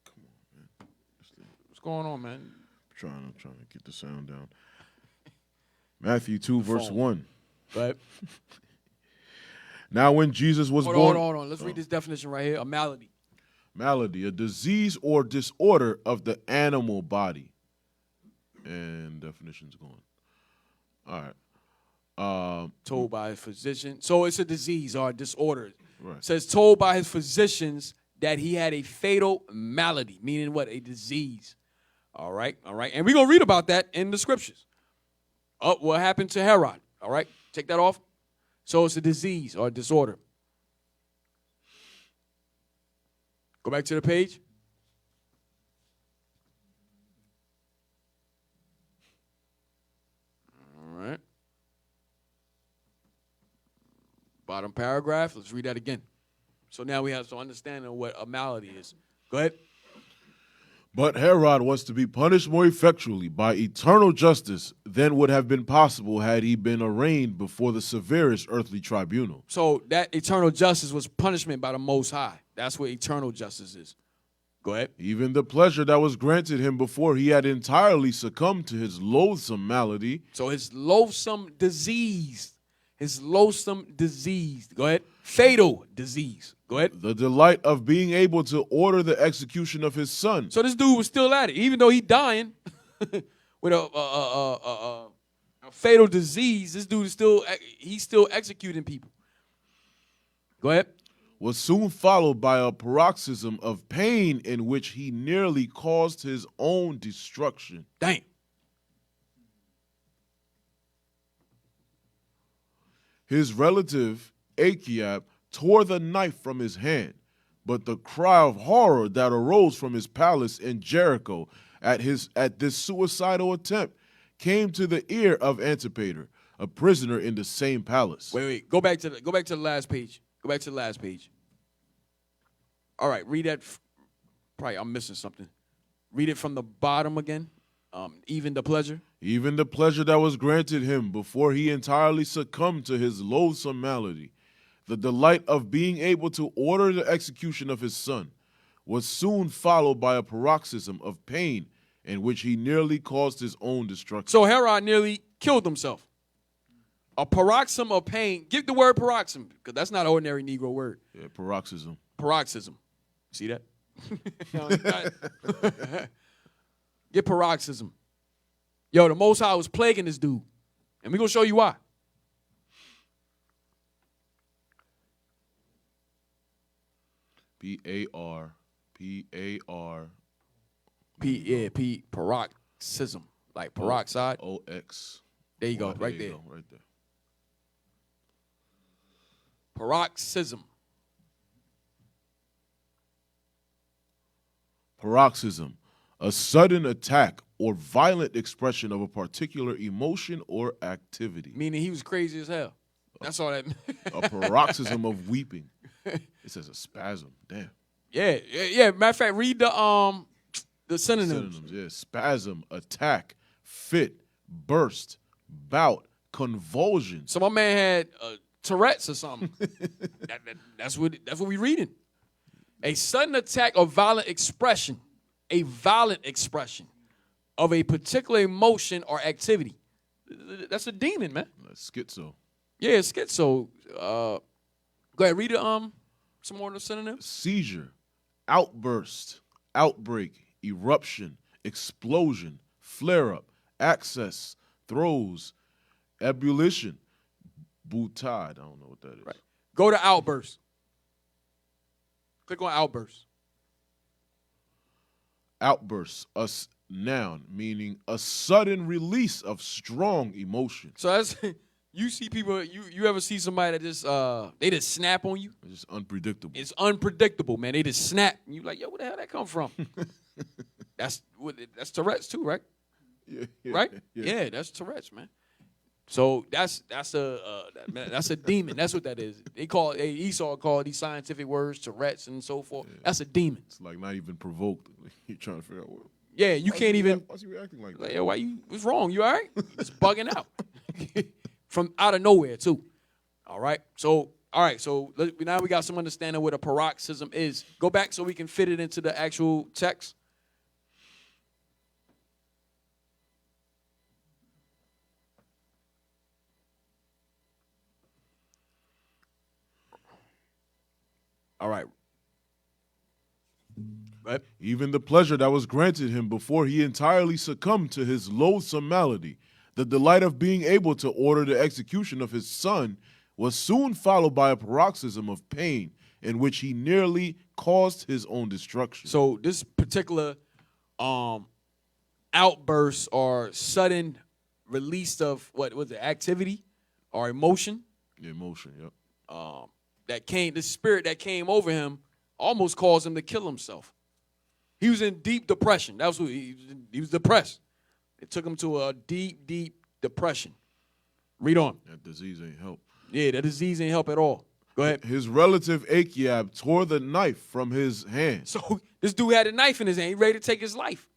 Come on, man. What's going on, man? I'm trying to get the sound down. Matthew 2, verse 1. But now when Jesus was born... Hold on. Let's read this definition right here. A malady. Malady, a disease or disorder of the animal body. And definition's going. All right. Told by a physician. So it's a disease or a disorder. Right. It says told by his physicians that he had a fatal malady, meaning what? A disease. All right. And we're going to read about that in the scriptures. What happened to Herod? All right. Take that off. So it's a disease or a disorder. Go back to the page. All right. Bottom paragraph. Let's read that again. So now we have some understanding of what a malady is. Go ahead. But Herod was to be punished more effectually by eternal justice than would have been possible had he been arraigned before the severest earthly tribunal. So that eternal justice was punishment by the Most High. That's what eternal justice is. Go ahead. Even the pleasure that was granted him before he had entirely succumbed to his loathsome malady. So his loathsome disease. Go ahead. Fatal disease. Go ahead. The delight of being able to order the execution of his son. So this dude was still at it, even though he dying with a fatal disease. This dude is still executing people. Go ahead. Was soon followed by a paroxysm of pain in which he nearly caused his own destruction. Damn. His relative, Achiab, tore the knife from his hand, but the cry of horror that arose from his palace in Jericho at this suicidal attempt came to the ear of Antipater, a prisoner in the same palace. Wait. Go back to the last page. All right, read that. Probably I'm missing something. Read it from the bottom again. Even the pleasure. Even the pleasure that was granted him before he entirely succumbed to his loathsome malady, the delight of being able to order the execution of his son, was soon followed by a paroxysm of pain in which he nearly caused his own destruction. So Herod nearly killed himself. A paroxysm of pain. Get the word paroxysm, because that's not an ordinary Negro word. Yeah, paroxysm. Paroxysm. See that? Get paroxysm. Yo, the Most High was plaguing this dude. And we're going to show you why. P-A-R. Paroxysm. Like peroxide. O-X. There you go, right there. Right there. Paroxysm. Paroxysm, a sudden attack or violent expression of a particular emotion or activity. Meaning he was crazy as hell. That's all that meant. A paroxysm of weeping. It says a spasm. Damn. Yeah. Matter of fact, read the synonyms. Yeah. Spasm, attack, fit, burst, bout, convulsion. So my man had Tourette's or something. That's what we reading. A sudden attack or violent expression of a particular emotion or activity. That's a demon, man. Schizo. Yeah, schizo. Go ahead, read some more of the synonyms. Seizure, outburst, outbreak, eruption, explosion, flare-up, access, throes, ebullition, boutade. I don't know what that is. Right. Go to outburst. Click on outburst. Outburst, a noun, meaning a sudden release of strong emotion. So that's you see people. You ever see somebody that just they just snap on you? It's just unpredictable. It's unpredictable, man. They just snap. And you like, yo, where the hell that come from? That's Tourette's too, right? Yeah, right? Yeah, that's Tourette's, man. So that's a demon. That's what that is. Esau called these scientific words Tourette's and so forth. Yeah. That's a demon. It's like not even provoked. You're trying to figure out what. Yeah, you can't even. Why's he reacting like that? Like, yo, what's wrong? You all right? It's bugging out from out of nowhere too. All right. So now we got some understanding what a paroxysm is. Go back so we can fit it into the actual text. All right. Even the pleasure that was granted him before he entirely succumbed to his loathsome malady, the delight of being able to order the execution of his son, was soon followed by a paroxysm of pain in which he nearly caused his own destruction. So this particular outburst or sudden release of what was it, activity or emotion? Emotion, yep. The spirit that came over him almost caused him to kill himself. He was in deep depression. That was what he was depressed. It took him to a deep, deep depression. Read on. That disease ain't help. Yeah, that disease ain't help at all. Go ahead. His relative Achiab tore the knife from his hand. So this dude had a knife in his hand. He ready to take his life.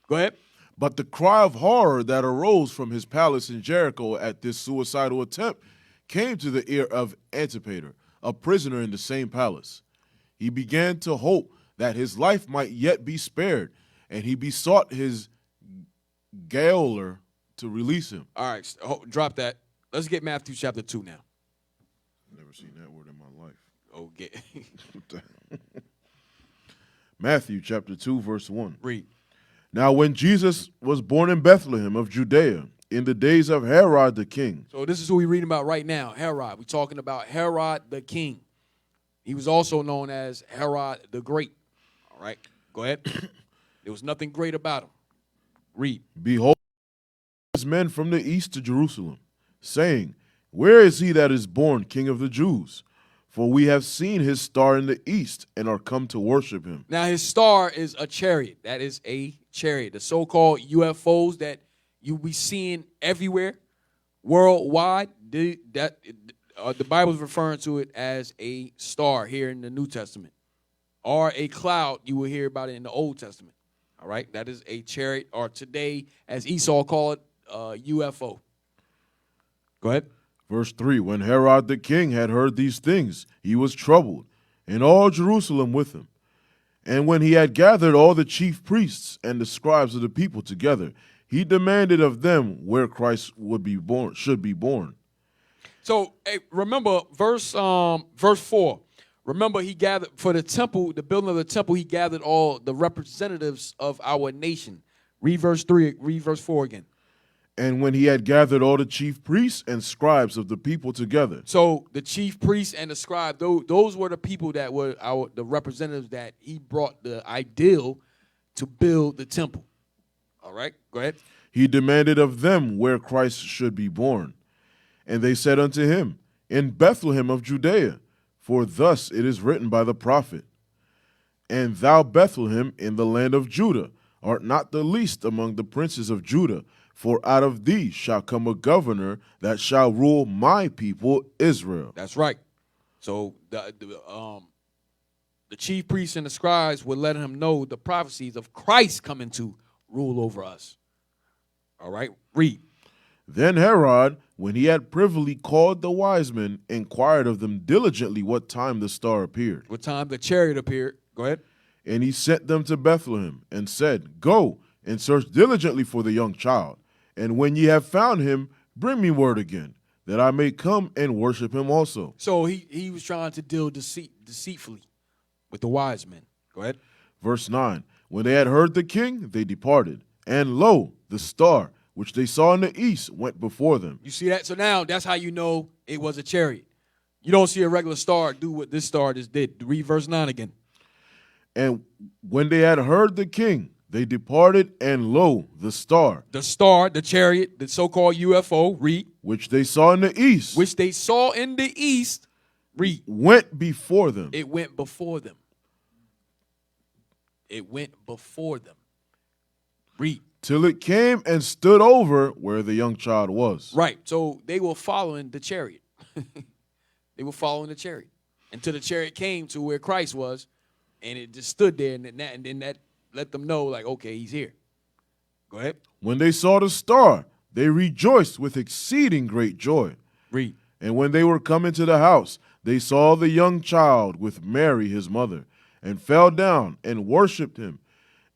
Go ahead. But the cry of horror that arose from his palace in Jericho at this suicidal attempt came to the ear of Antipater, a prisoner in the same palace. He began to hope that his life might yet be spared, and he besought his gaoler to release him. All right, drop that. Let's get Matthew chapter 2 now. Never seen that word in my life. Okay. Matthew chapter 2, verse 1. Read. Now when Jesus was born in Bethlehem of Judea, in the days of Herod the king. So this is who we're reading about right now, Herod. We're talking about Herod the king. He was also known as Herod the Great. All right, go ahead. There was nothing great about him. Read. Behold, men from the east to Jerusalem, saying, where is he that is born King of the Jews? For we have seen his star in the east and are come to worship him. Now his star is a chariot. That is a chariot. The so-called UFOs that you be seeing everywhere, worldwide. The Bible is referring to it as a star here in the New Testament, or a cloud. You will hear about it in the Old Testament. All right, that is a chariot, or today, as Esau called it, UFO. Go ahead. Verse 3, when Herod the king had heard these things, he was troubled, and all Jerusalem with him. And when he had gathered all the chief priests and the scribes of the people together, he demanded of them where Christ should be born. So hey, remember verse 4. Remember he gathered for the temple, the building of the temple, he gathered all the representatives of our nation. Read verse 4 again. And when he had gathered all the chief priests and scribes of the people together. So the chief priests and the scribe, those were the people that were the representatives that he brought the ideal to build the temple. All right, go ahead. He demanded of them where Christ should be born. And they said unto him, In Bethlehem of Judea, for thus it is written by the prophet, And thou, Bethlehem, in the land of Judah, art not the least among the princes of Judah, for out of thee shall come a governor that shall rule my people Israel. That's right. So the chief priests and the scribes would let him know the prophecies of Christ coming to rule over us. All right, read. Then Herod, when he had privily called the wise men, inquired of them diligently what time the star appeared. What time the chariot appeared. Go ahead. And he sent them to Bethlehem, and said, Go and search diligently for the young child. And when ye have found him, bring me word again, that I may come and worship him also. So he was trying to deal deceitfully with the wise men. Go ahead. Verse 9, When they had heard the king, they departed. And lo, the star, which they saw in the east, went before them. You see that? So now that's how you know it was a chariot. You don't see a regular star do what this star just did. Read verse 9 again. And when they had heard the king, they departed, and lo, the star. The star, the chariot, the so-called UFO, read. Which they saw in the east. Which they saw in the east, read. Went before them. It went before them. It went before them. Read. Till it came and stood over where the young child was. Right. So they were following the chariot. They were following the chariot until the chariot came to where Christ was, and it just stood there, and then that let them know, like, okay, he's here. Go ahead. When they saw the star, they rejoiced with exceeding great joy. Read. And when they were come into the house, they saw the young child with Mary his mother, and fell down and worshipped him.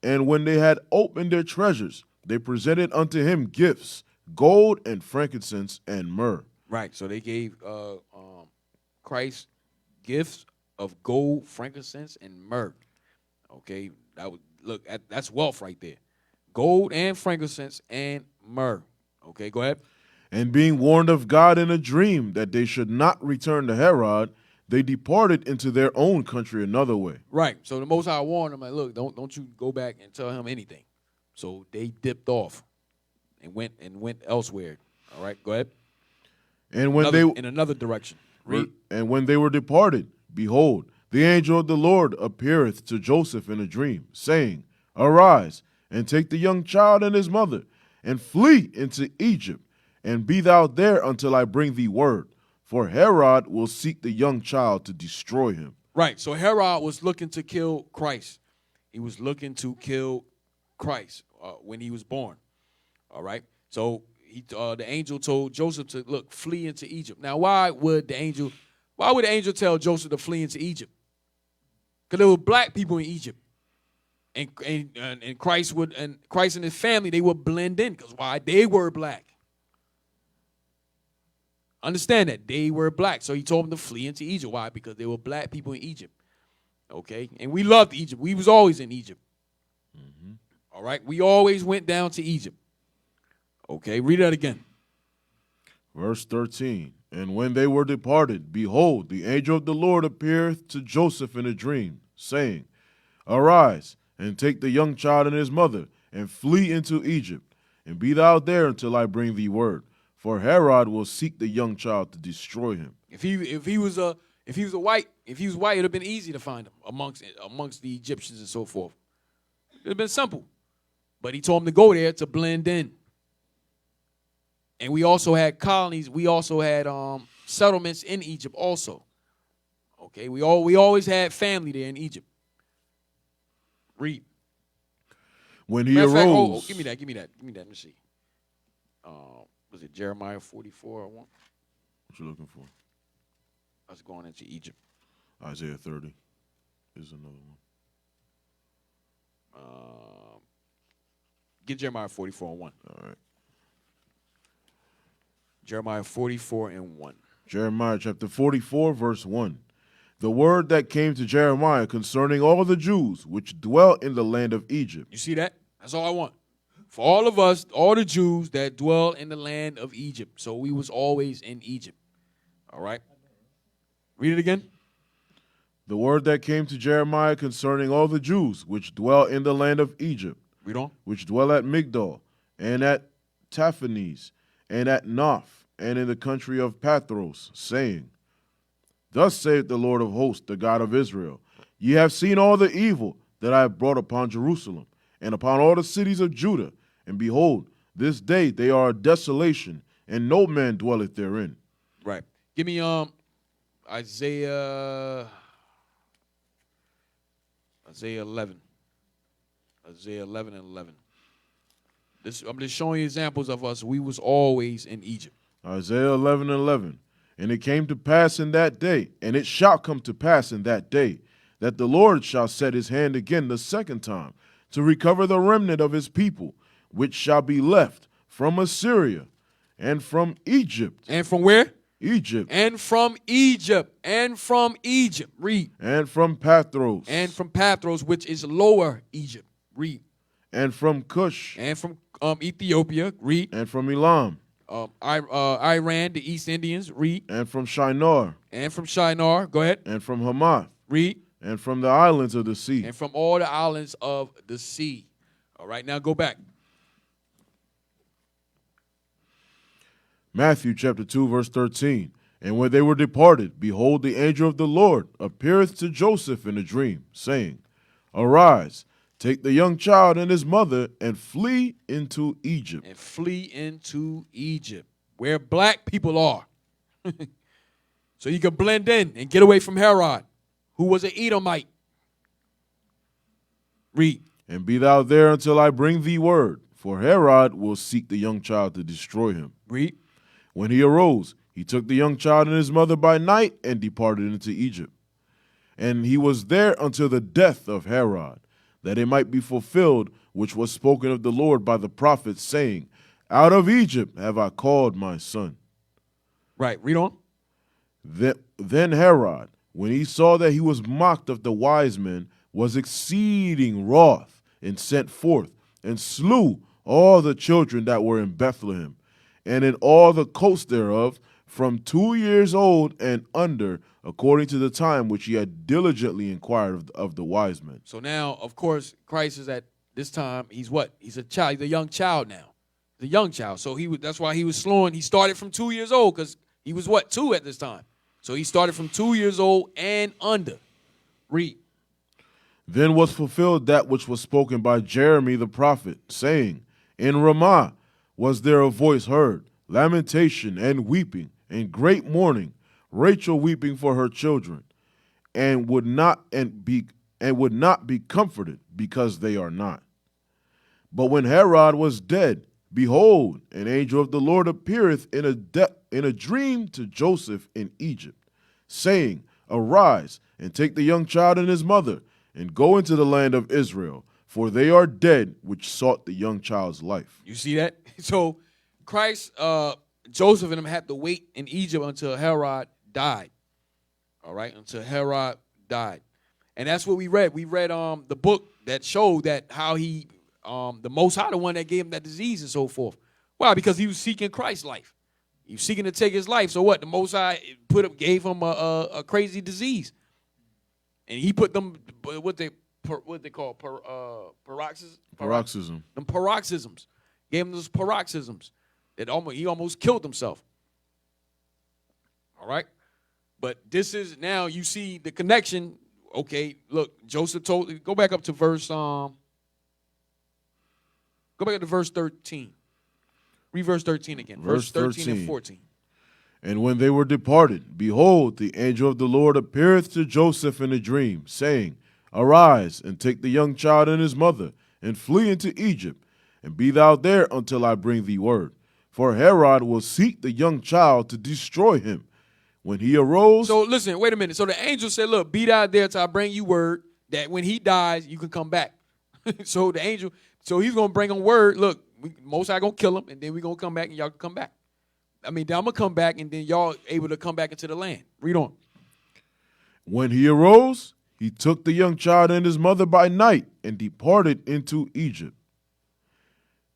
And when they had opened their treasures, they presented unto him gifts, gold and frankincense and myrrh. Right. So they gave Christ gifts of gold, frankincense, and myrrh. Okay, that's wealth right there. Gold and frankincense and myrrh. Okay, go ahead. And being warned of God in a dream that they should not return to Herod, they departed into their own country another way. Right. So the Most High warned them, like, look, don't you go back and tell him anything. So they dipped off and went elsewhere. All right, go ahead. And when in another direction. Read. And when they were departed, behold, the angel of the Lord appeareth to Joseph in a dream, saying, Arise, and take the young child and his mother, and flee into Egypt, and be thou there until I bring thee word. For Herod will seek the young child to destroy him. Right. So Herod was looking to kill Christ. He was looking to kill Christ when he was born. All right. So the angel told Joseph to flee into Egypt. Now, why would the angel tell Joseph to flee into Egypt? Because there were black people in Egypt, and Christ and his family, they would blend in. Because why? They were black. Understand that they were black. So he told them to flee into Egypt. Why? Because there were black people in Egypt. Okay, and we loved Egypt. We was always in Egypt. Mm-hmm. All right, we always went down to Egypt. Okay, read that again. Verse 13, And when they were departed, behold, the angel of the Lord appeareth to Joseph in a dream, saying, Arise, and take the young child and his mother, and flee into Egypt, and be thou there until I bring thee word. For Herod will seek the young child to destroy him. If he was white, it'd have been easy to find him amongst the Egyptians and so forth. It'd have been simple. But he told him to go there to blend in. And we also had colonies. We also had settlements in Egypt also. Okay, we always had family there in Egypt. Read. When he arose. Give me that. Let me see. Was it Jeremiah 44 I want? What you looking for? I was going into Egypt. Isaiah 30 is another one. Get Jeremiah 44 and 1. All right. Jeremiah 44 and 1. Jeremiah chapter 44, verse 1. The word that came to Jeremiah concerning all the Jews which dwell in the land of Egypt. You see that? That's all I want. For all of us, all the Jews that dwell in the land of Egypt. So we was always in Egypt. All right? Read it again. The word that came to Jeremiah concerning all the Jews which dwell in the land of Egypt. Read on. Which dwell at Migdol, and at Taphanes, and at Noph, and in the country of Pathros, saying, Thus saith the Lord of hosts, the God of Israel, Ye have seen all the evil that I have brought upon Jerusalem, and upon all the cities of Judah, and behold, this day they are a desolation, and no man dwelleth therein. Right. Give me Isaiah 11. Isaiah 11 and 11. I'm just showing you examples of us. We was always in Egypt. Isaiah 11 and 11. And it came to pass in that day, and it shall come to pass in that day, that the Lord shall set his hand again the second time, to recover the remnant of his people, which shall be left from Assyria, and from Egypt. And from where? Egypt. And from Egypt. And from Egypt. Read. And from Pathros. And from Pathros, which is lower Egypt. Read. And from Cush. And from Ethiopia. Read. And from Elam. Iran, the East Indians. Read. And from Shinar. And from Shinar. Go ahead. And from Hamath. Read. And from the islands of the sea. And from all the islands of the sea. All right, now go back. Matthew chapter 2, verse 13. And when they were departed, behold, the angel of the Lord appeareth to Joseph in a dream, saying, Arise, take the young child and his mother, and flee into Egypt. And flee into Egypt, where black people are. So you can blend in and get away from Herod, who was an Edomite. Read. And be thou there until I bring thee word, for Herod will seek the young child to destroy him. Read. When he arose, he took the young child and his mother by night and departed into Egypt. And he was there until the death of Herod, that it might be fulfilled which was spoken of the Lord by the prophet, saying, Out of Egypt have I called my son. Right, read on. Then Herod, when he saw that he was mocked of the wise men, was exceeding wroth, and sent forth, and slew all the children that were in Bethlehem, and in all the coasts thereof, from 2 years old and under, according to the time which he had diligently inquired of the wise men. So now, of course, Christ is at this time, he's what? He's a child. He's a young child now. He's a young child. So that's why he was slowing. He started from 2 years old because he was what? 2 at this time. So he started from 2 years old and under. Read. Then was fulfilled that which was spoken by Jeremy the prophet, saying, In Ramah was there a voice heard, lamentation and weeping, and great mourning, Rachel weeping for her children, and would not be comforted, because they are not. But when Herod was dead, behold, an angel of the Lord appeareth in a dream to Joseph in Egypt, saying, Arise, and take the young child and his mother, and go into the land of Israel, for they are dead which sought the young child's life. You see that? So Christ, Joseph and them had to wait in Egypt until Herod died. All right, until Herod died. And that's what we read. We read the book that showed that how he, the Most High, the one that gave him that disease and so forth. Why? Because he was seeking Christ's life. He was seeking to take his life. So what? The Most High gave him a crazy disease. And he put them, what they call Paroxysm. Them paroxysms. Gave him those paroxysms. He almost killed himself. All right? But this is, now you see the connection. Okay, look, Joseph told, go back up to verse 13. Read verse 13 again. Verse 13 and 14. And when they were departed, behold, the angel of the Lord appeareth to Joseph in a dream, saying, Arise, and take the young child and his mother, and flee into Egypt, and be thou there until I bring thee word. For Herod will seek the young child to destroy him. When he arose... So listen, wait a minute. So the angel said, look, be thou there till I bring you word that when he dies, you can come back. So the angel, so he's gonna bring him word. Look, Most High gonna kill him, and then we gonna come back, and y'all can come back. I mean, then I'm gonna come back, and then y'all able to come back into the land. Read on. When he arose, he took the young child and his mother by night and departed into Egypt.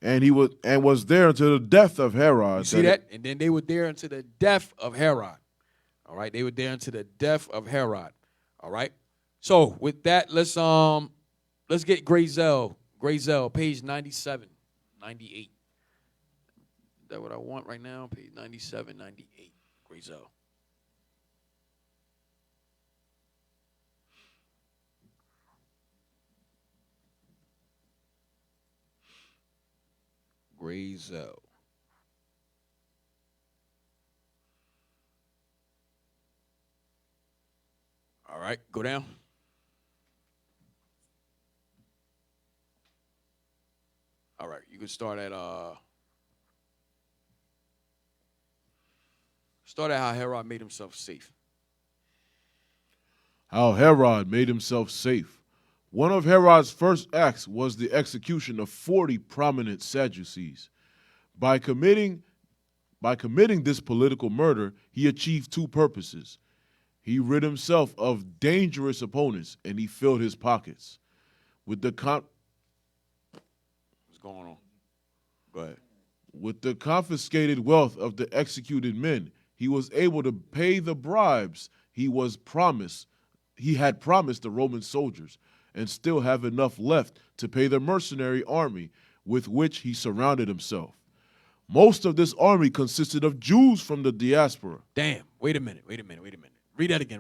And he was there until the death of Herod. You see that? And then they were there until the death of Herod. All right, they were there until the death of Herod. All right. So with that, let's get Grazel, page 97, 98. Is that what I want right now? Page 97, 98. Grazel. Grazel. All right, go down. All right, you can start at how Herod made himself safe. How Herod made himself safe. One of Herod's first acts was the execution of 40 prominent Sadducees. By committing this political murder, he achieved two purposes. He rid himself of dangerous opponents, and he filled his pockets. With the What's going on? Go ahead. With the confiscated wealth of the executed men, he was able to pay the bribes he had promised the Roman soldiers, and still have enough left to pay the mercenary army with which he surrounded himself. Most of this army consisted of Jews from the diaspora. Damn, wait a minute. Read that again.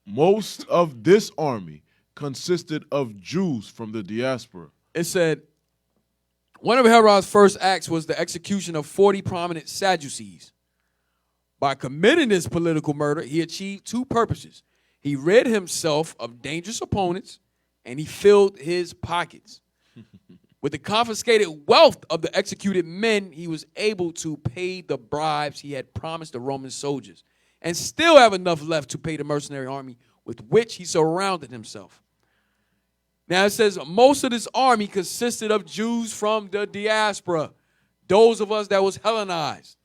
Most of this army consisted of Jews from the diaspora. It said, one of Herod's first acts was the execution of 40 prominent Sadducees. By committing this political murder, he achieved two purposes. He rid himself of dangerous opponents, and he filled his pockets. With the confiscated wealth of the executed men, he was able to pay the bribes he had promised the Roman soldiers, and still have enough left to pay the mercenary army with which he surrounded himself. Now it says most of this army consisted of Jews from the diaspora, those of us that was Hellenized.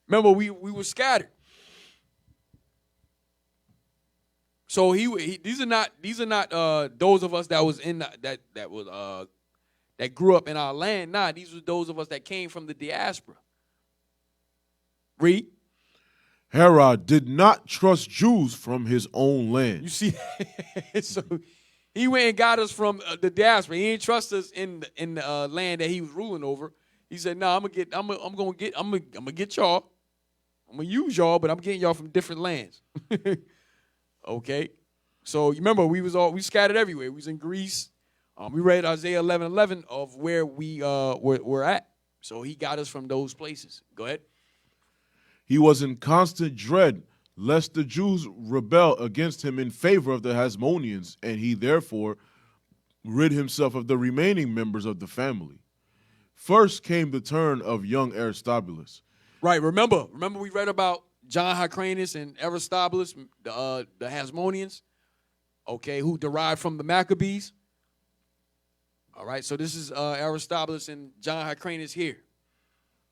Remember, we were scattered. So these are not those of us that was in that grew up in our land. Nah, these were those of us that came from the diaspora. Read. Herod did not trust Jews from his own land. You see, so he went and got us from the diaspora. He didn't trust us in the land that he was ruling over. He said, "No, I'm gonna get y'all. I'm gonna use y'all, but I'm getting y'all from different lands." Okay, so you remember we scattered everywhere. We was in Greece. We read Isaiah 11:11 of where we're at. So he got us from those places. Go ahead. He was in constant dread lest the Jews rebel against him in favor of the Hasmoneans, and he therefore rid himself of the remaining members of the family. First came the turn of young Aristobulus. Right. Remember we read about John Hyrcanus and Aristobulus, the Hasmoneans, okay, who derived from the Maccabees. All right, so this is Aristobulus and John Hyrcanus here.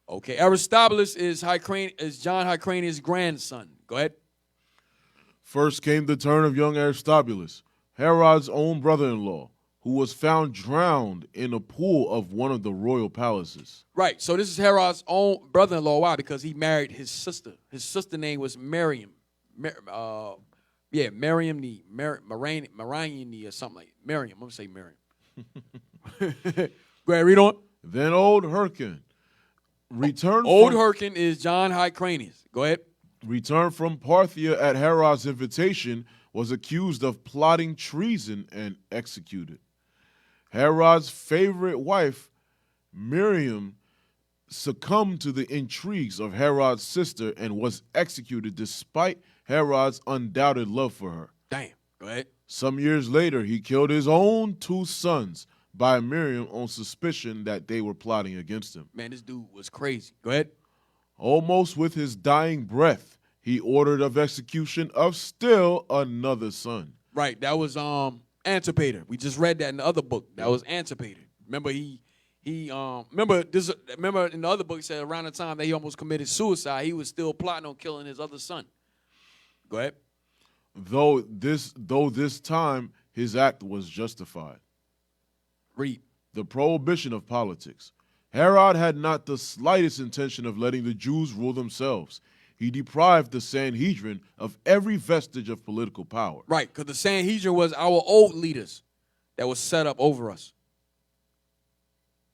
Okay, Aristobulus is John Hyrcanus' grandson. Go ahead. First came the turn of young Aristobulus, Herod's own brother-in-law, who was found drowned in a pool of one of the royal palaces. Right, so this is Herod's own brother-in-law. Why? Because he married his sister. His sister name was Miriam. Miriam or something like Miriam. I'm going to say Miriam. Go ahead, read on. Then old Hyrcan returned. Old Hyrcan is John Hyrcanus. Go ahead. Returned from Parthia at Herod's invitation, was accused of plotting treason and executed. Herod's favorite wife, Miriam, succumbed to the intrigues of Herod's sister and was executed despite Herod's undoubted love for her. Damn. Go ahead. Some years later, he killed his own two sons by Miriam on suspicion that they were plotting against him. Man, this dude was crazy. Go ahead. Almost with his dying breath, he ordered of execution of still another son. Right, that was Antipater. We just read that in the other book. That was Antipater. Remember remember in the other book, he said around the time that he almost committed suicide, he was still plotting on killing his other son. Go ahead. Though this time his act was justified. Read. The prohibition of politics. Herod had not the slightest intention of letting the Jews rule themselves. He deprived the Sanhedrin of every vestige of political power. Right, because the Sanhedrin was our old leaders that was set up over us.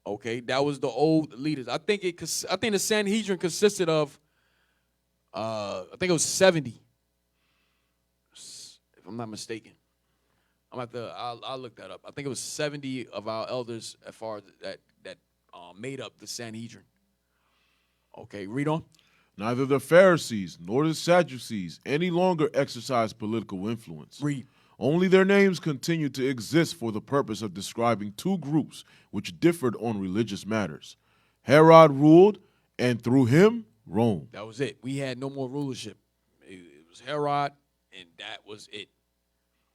Okay, that was the old leaders. I think the Sanhedrin consisted of, I think it was 70, if I'm not mistaken. I'll look that up. I think it was 70 of our elders as far as that made up the Sanhedrin. Okay, read on. Neither the Pharisees nor the Sadducees any longer exercised political influence. Read. Only their names continued to exist for the purpose of describing two groups which differed on religious matters. Herod ruled, and through him, Rome. That was it. We had no more rulership. It was Herod, and that was it.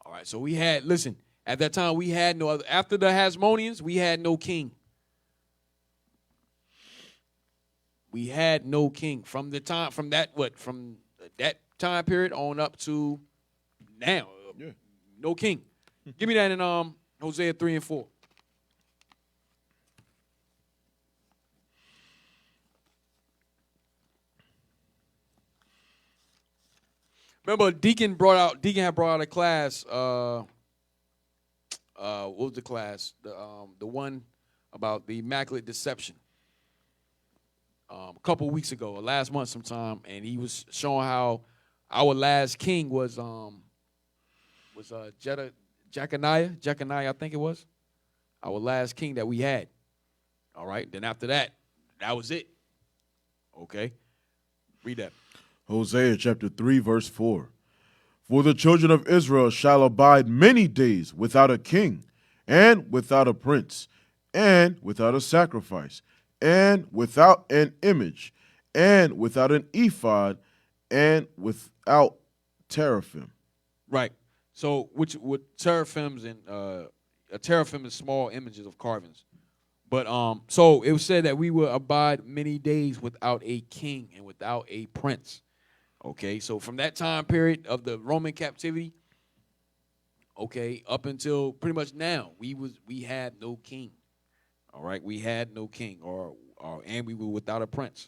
All right, so listen, at that time we had no other, after the Hasmoneans, we had no king. We had no king from that time period on up to now. Yeah. No king. Give me that in Hosea 3 and 4. Remember, Deacon had brought out a class. What was the class? The one about the immaculate deception. A couple weeks ago, or last month sometime, and he was showing how our last king was Jeconiah, I think it was. Our last king that we had. All right, then after that was it. Okay, read that. Hosea chapter 3, verse 4. For the children of Israel shall abide many days without a king, and without a prince, and without a sacrifice, and without an image, and without an ephod, and without teraphim. Right. So, with teraphims and a teraphim is small images of carvings. But so it was said that we will abide many days without a king and without a prince. Okay, so from that time period of the Roman captivity, okay, up until pretty much now, we had no king. All right, we had no king, and we were without a prince.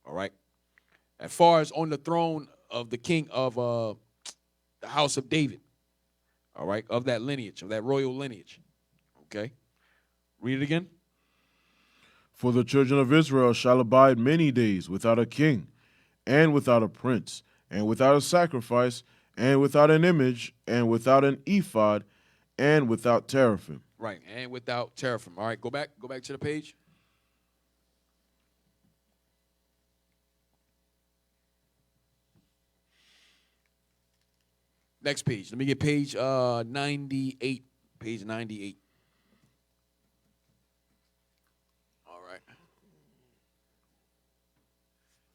All right. As far as on the throne of the king of the house of David, all right, of that lineage, of that royal lineage. Okay. Read it again. For the children of Israel shall abide many days without a king, and without a prince, and without a sacrifice, and without an image, and without an ephod, and without teraphim. Right, and without teraphim. All right, go back to the page. Next page. Let me get page 98. Page 98. All right.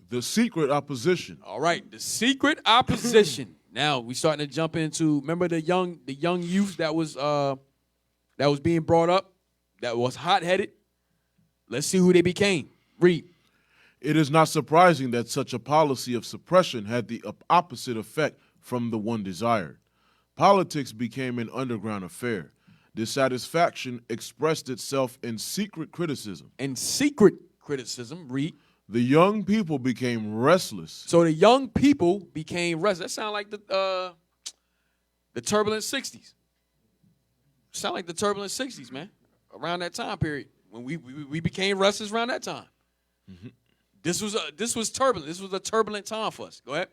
The secret opposition. All right, the secret opposition. Now we starting to jump into. Remember the young youth that was being brought up, that was hot-headed. Let's see who they became. Read. It is not surprising that such a policy of suppression had the opposite effect from the one desired. Politics became an underground affair. Dissatisfaction expressed itself in secret criticism. And secret criticism, read. The young people became restless. So the young people became restless. That sounds like the turbulent 60s. Sound like the turbulent 60s, man. Around that time period when we became restless around that time. Mm-hmm. This was turbulent. This was a turbulent time for us. Go ahead.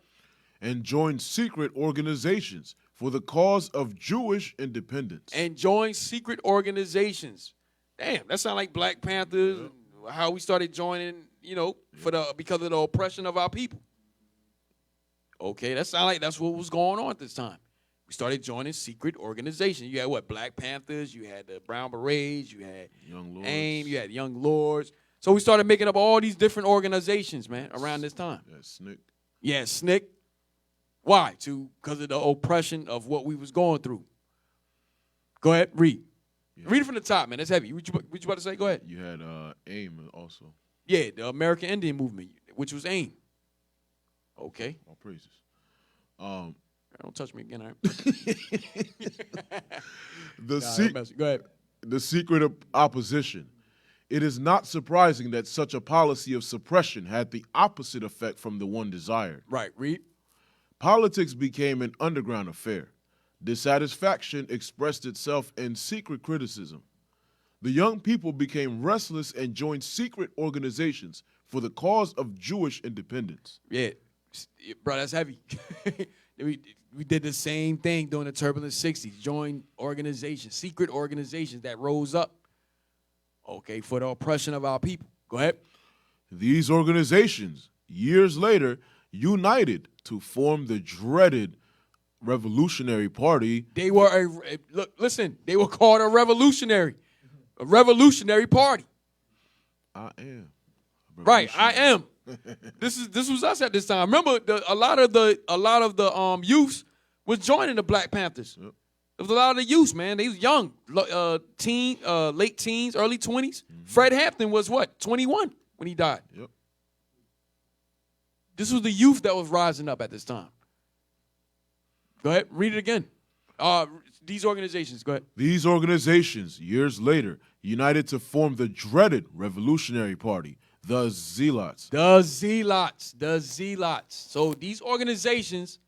And joined secret organizations for the cause of Jewish independence. And joined secret organizations. Damn, that sounds like Black Panthers. Yeah. How we started joining, because of the oppression of our people. Okay, that sounds like that's what was going on at this time. We started joining secret organizations. You had Black Panthers. You had the Brown Berets. You had Young Lords. AIM. You had Young Lords. So we started making up all these different organizations, man, around this time. Yeah, SNCC. Yeah, SNCC. Why? Because of the oppression of what we was going through. Go ahead, read. Yeah. Read it from the top, man. That's heavy. What you about to say? Go ahead. You had AIM also. Yeah, the American Indian Movement, which was AIM. Okay. All praises. Don't touch me again. All right? Go ahead. The secret of opposition. It is not surprising that such a policy of suppression had the opposite effect from the one desired. Right, read. Politics became an underground affair. Dissatisfaction expressed itself in secret criticism. The young people became restless and joined secret organizations for the cause of Jewish independence. Yeah, bro, that's heavy. we did the same thing during the turbulent 60s. Joined organizations, secret organizations that rose up, okay, for the oppression of our people. Go ahead. These organizations, years later, united to form the dreaded Revolutionary Party. They were they were called a revolutionary party. I am. Right, I am. This was us at this time. Remember, a lot of the youths was joining the Black Panthers. Yep. There was a lot of the youths, man. They was young, late teens, early 20s. Mm-hmm. Fred Hampton was what, 21 when he died. Yep. This was the youth that was rising up at this time. Go ahead, read it again. These organizations, go ahead. These organizations, years later, united to form the dreaded Revolutionary Party, the Zealots. The Zealots. So these organizations,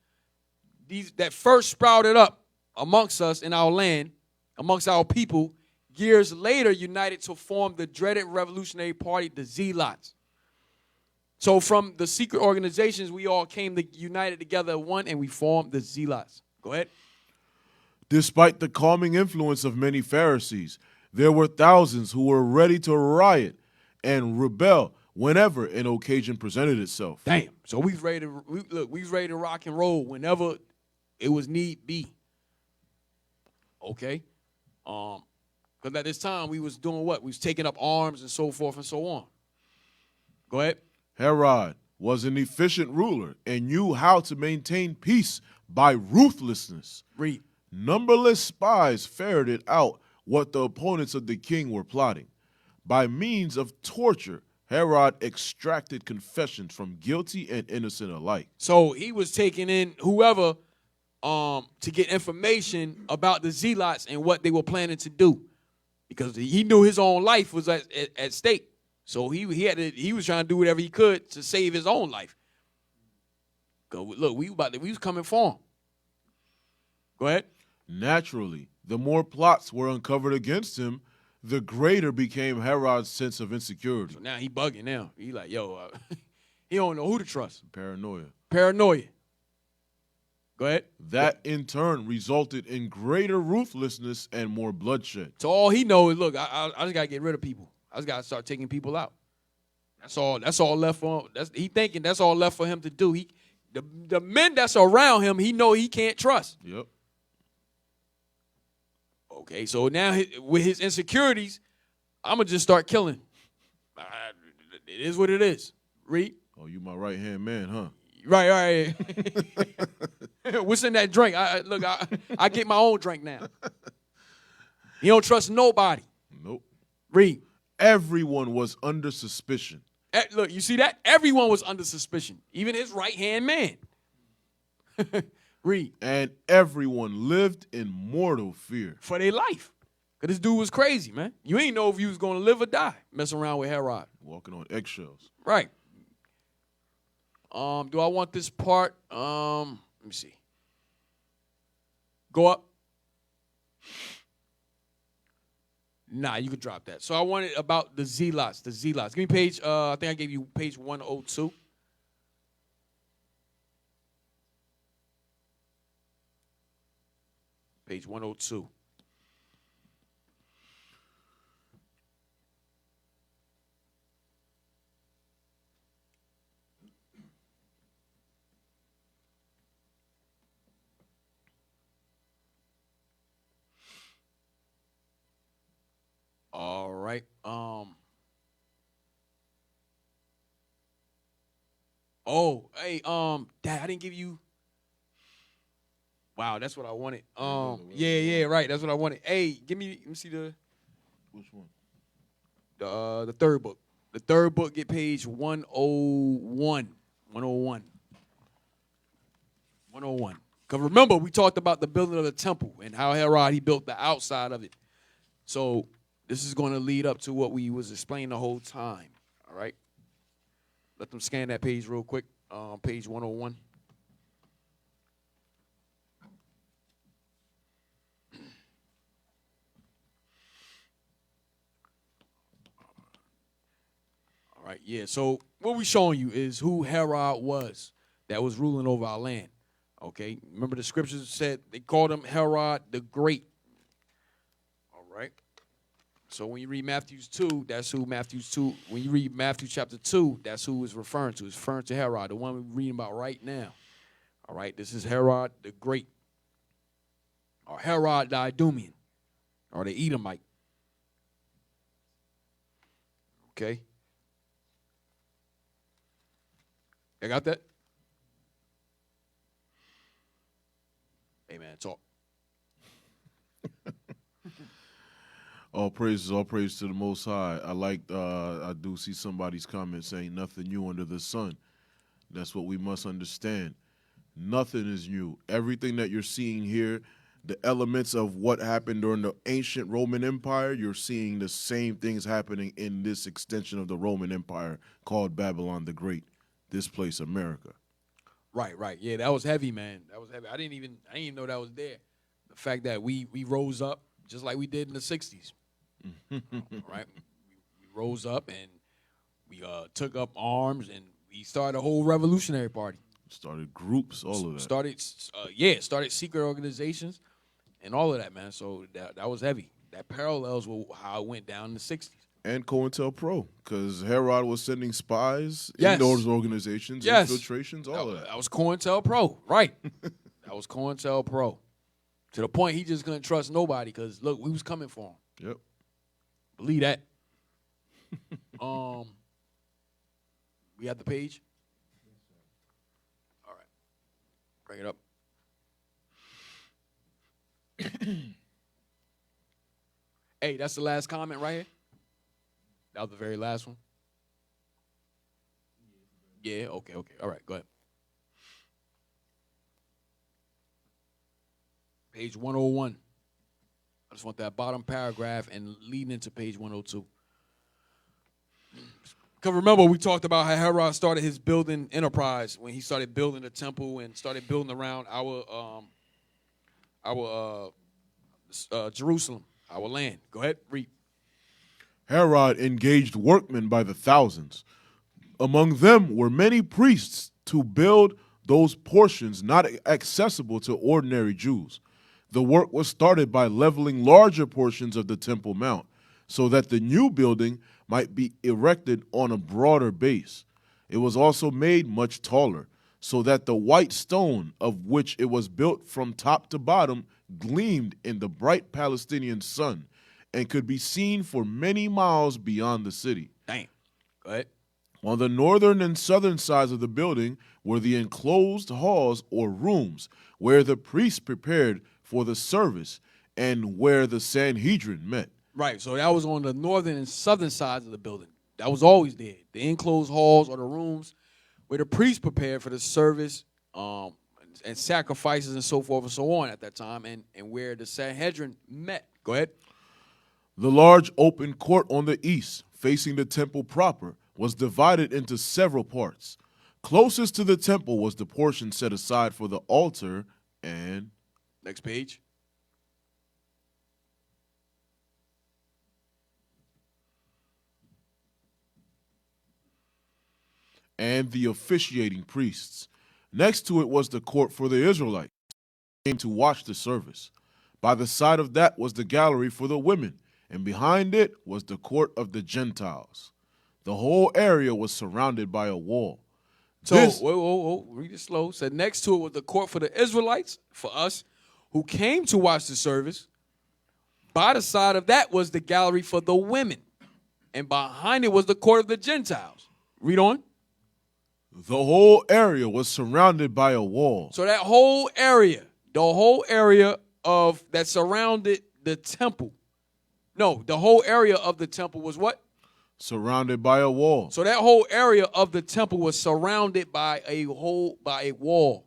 that first sprouted up amongst us in our land, amongst our people, years later united to form the dreaded Revolutionary Party, the Zealots. So from the secret organizations, we all came united together one, and we formed the Zealots. Go ahead. Despite the calming influence of many Pharisees, there were thousands who were ready to riot and rebel whenever an occasion presented itself. Damn. So we was ready to rock and roll whenever it was need be. Okay. Because at this time we was doing what? We was taking up arms and so forth and so on. Go ahead. Herod was an efficient ruler and knew how to maintain peace by ruthlessness. Read. Numberless spies ferreted out what the opponents of the king were plotting. By means of torture, Herod extracted confessions from guilty and innocent alike. So he was taking in whoever to get information about the Zealots and what they were planning to do, because he knew his own life was at stake. So he was trying to do whatever he could to save his own life. Look, we was coming for him. Go ahead. Naturally, the more plots were uncovered against him, the greater became Herod's sense of insecurity. So now he bugging now. He like, he don't know who to trust. Paranoia. Go ahead. That in turn resulted in greater ruthlessness and more bloodshed. So all he knows is, look, I just got to get rid of people. I just got to start taking people out. That's all left for him. He thinking that's all left for him to do. The men that's around him, he know he can't trust. Yep. Okay, so now with his insecurities, I'm going to just start killing. It is what it is. Read. Oh, you my right-hand man, huh? Right. What's in that drink? I get my own drink now. You don't trust nobody. Nope. Read. Everyone was under suspicion. Look, you see that? Everyone was under suspicion. Even his right-hand man. Read. And everyone lived in mortal fear. For their life. Because this dude was crazy, man. You ain't know if you was going to live or die messing around with Herod. Walking on eggshells. Right. Do I want this part? Let me see. Go up. Nah, you could drop that. So I wanted about the Zealots. Give me page, I think I gave you page 102. Page 102. All right. Oh, hey, Dad, I didn't give you. Wow, that's what I wanted. Yeah, right. That's what I wanted. Hey, let me see Which one? the third book. The third book get page 101. 101. 101. Because remember, we talked about the building of the temple and how Herod, he built the outside of it. So this is going to lead up to what we was explaining the whole time. All right? Let them scan that page real quick. Page 101. All right, yeah. So what we showing you is who Herod was that was ruling over our land. Okay, remember the scriptures said they called him Herod the Great. All right. So when you read Matthew 2, that's who Matthew 2. When you read Matthew chapter 2, that's who it's referring to. It's referring to Herod, the one we're reading about right now. All right, this is Herod the Great, or Herod the Idumean, or the Edomite. Okay. You got that? Hey, man, talk. All praise to the Most High. I do see somebody's comment saying nothing new under the sun. That's what we must understand. Nothing is new. Everything that you're seeing here, the elements of what happened during the ancient Roman Empire, you're seeing the same things happening in this extension of the Roman Empire called Babylon the Great, this place, America. Right. Yeah, that was heavy, man. That was heavy. I didn't even know that was there. The fact that we rose up just like we did in the 60s. Right? We rose up and we took up arms and we started a whole revolutionary party. Started groups, all of that. Started secret organizations and all of that, man. So that was heavy. That parallels with how it went down in the 60s. And COINTELPRO, because Herod was sending spies Yes. in those organizations, Yes. infiltrations, all of that. That was COINTELPRO, right. That was COINTELPRO. To the point he just couldn't trust nobody because, look, we was coming for him. Yep. Believe that. We have the page? All right. Bring it up. Hey, that's the last comment right here? That was the very last one? Yeah, okay. All right, go ahead. Page 101. I just want that bottom paragraph and leading into page 102. Because remember, we talked about how Herod started his building enterprise when he started building the temple and started building around our Jerusalem, our land. Go ahead, read. Herod engaged workmen by the thousands. Among them were many priests to build those portions not accessible to ordinary Jews. The work was started by leveling larger portions of the Temple Mount so that the new building might be erected on a broader base. It was also made much taller so that the white stone of which it was built from top to bottom gleamed in the bright Palestinian sun and could be seen for many miles beyond the city. Damn. Go ahead. On the northern and southern sides of the building were the enclosed halls or rooms where the priests prepared for the service and where the Sanhedrin met. Right, so that was on the northern and southern sides of the building. That was always there. The enclosed halls or the rooms where the priests prepared for the service and sacrifices and so forth and so on at that time, and where the Sanhedrin met. Go ahead. The large open court on the east, facing the temple proper, was divided into several parts. Closest to the temple was the portion set aside for the altar and... Next page. And the officiating priests. Next to it was the court for the Israelites who came to watch the service. By the side of that was the gallery for the women, and behind it was the court of the Gentiles. The whole area was surrounded by a wall. So, whoa, read it slow. Said next to it was the court for the Israelites, for us, who came to watch the service. By the side of that was the gallery for the women, and behind it was the court of the Gentiles. Read on. The whole area was surrounded by a wall. So that whole area, the whole area of that surrounded the temple. No, the whole area of the temple was what? Surrounded by a wall. So that whole area of the temple was surrounded by a wall.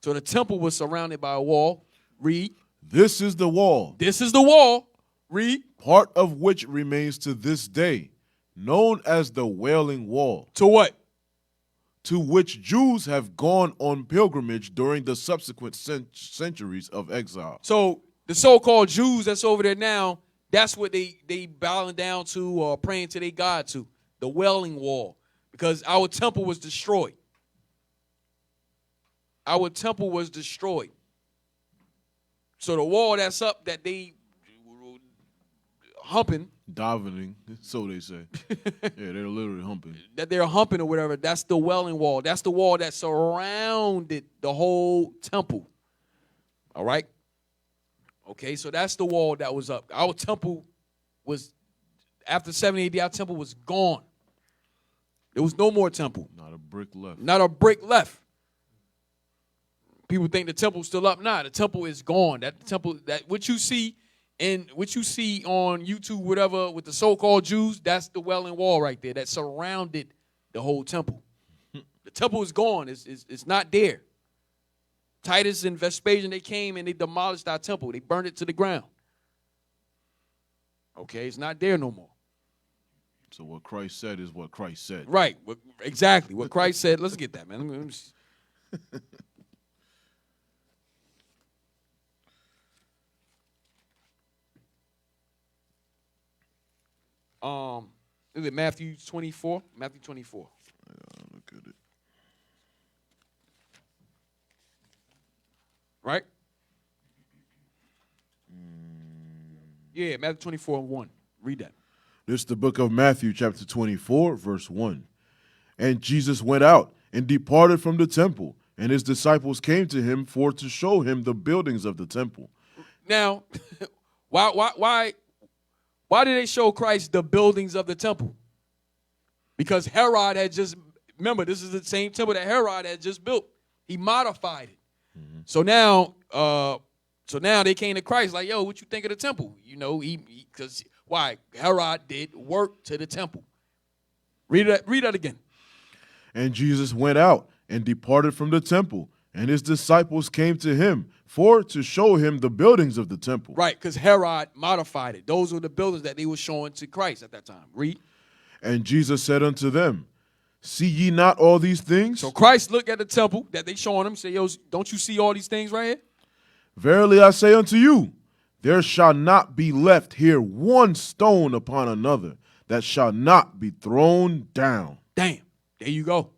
So the temple was surrounded by a wall. Read. This is the wall. This is the wall. Read. Part of which remains to this day, known as the Wailing Wall, To what? to which Jews have gone on pilgrimage during the subsequent centuries of exile. So the so-called Jews that's over there now, that's what they bowing down to or praying to their God to, the Wailing Wall, because our temple was destroyed. Our temple was destroyed. So the wall that's up that they humping, Davening, so they say. Yeah, they're literally humping. that they're humping or whatever, that's the Wailing Wall. That's the wall that surrounded the whole temple. All right? Okay, so that's the wall that was up. Our temple was, after 70 AD, our temple was gone. There was no more temple. Not a brick left. Not a brick left. People think the temple's still up. Nah, the temple is gone. That temple, that what you see on YouTube, whatever, with the so-called Jews, that's the Wailing Wall right there that surrounded the whole temple. The temple is gone. It's not there. Titus and Vespasian, they came and they demolished our temple. They burned it to the ground. Okay, it's not there no more. So what Christ said is what Christ said. Right, exactly. What Christ said. Let's get that, man. Let me see. Is it Matthew 24? Matthew 24. Look at it. Right? Yeah, Matthew 24 and 1. Read that. This is the book of Matthew, chapter 24, verse 1. And Jesus went out and departed from the temple, and his disciples came to him for to show him the buildings of the temple. Now, why did they show Christ the buildings of the temple? Because Herod had just, remember, this is the same temple that Herod had just built. He modified it. Mm-hmm. So now they came to Christ like, yo, what you think of the temple? You know, because why? Herod did work to the temple. Read that again. And Jesus went out and departed from the temple, and his disciples came to him for to show him the buildings of the temple. Right, because Herod modified it. Those were the buildings that they were showing to Christ at that time. Read. And Jesus said unto them, see ye not all these things? So Christ looked at the temple that they showing him, say, yo, don't you see all these things right here? Verily I say unto you, there shall not be left here one stone upon another that shall not be thrown down. Damn, there you go.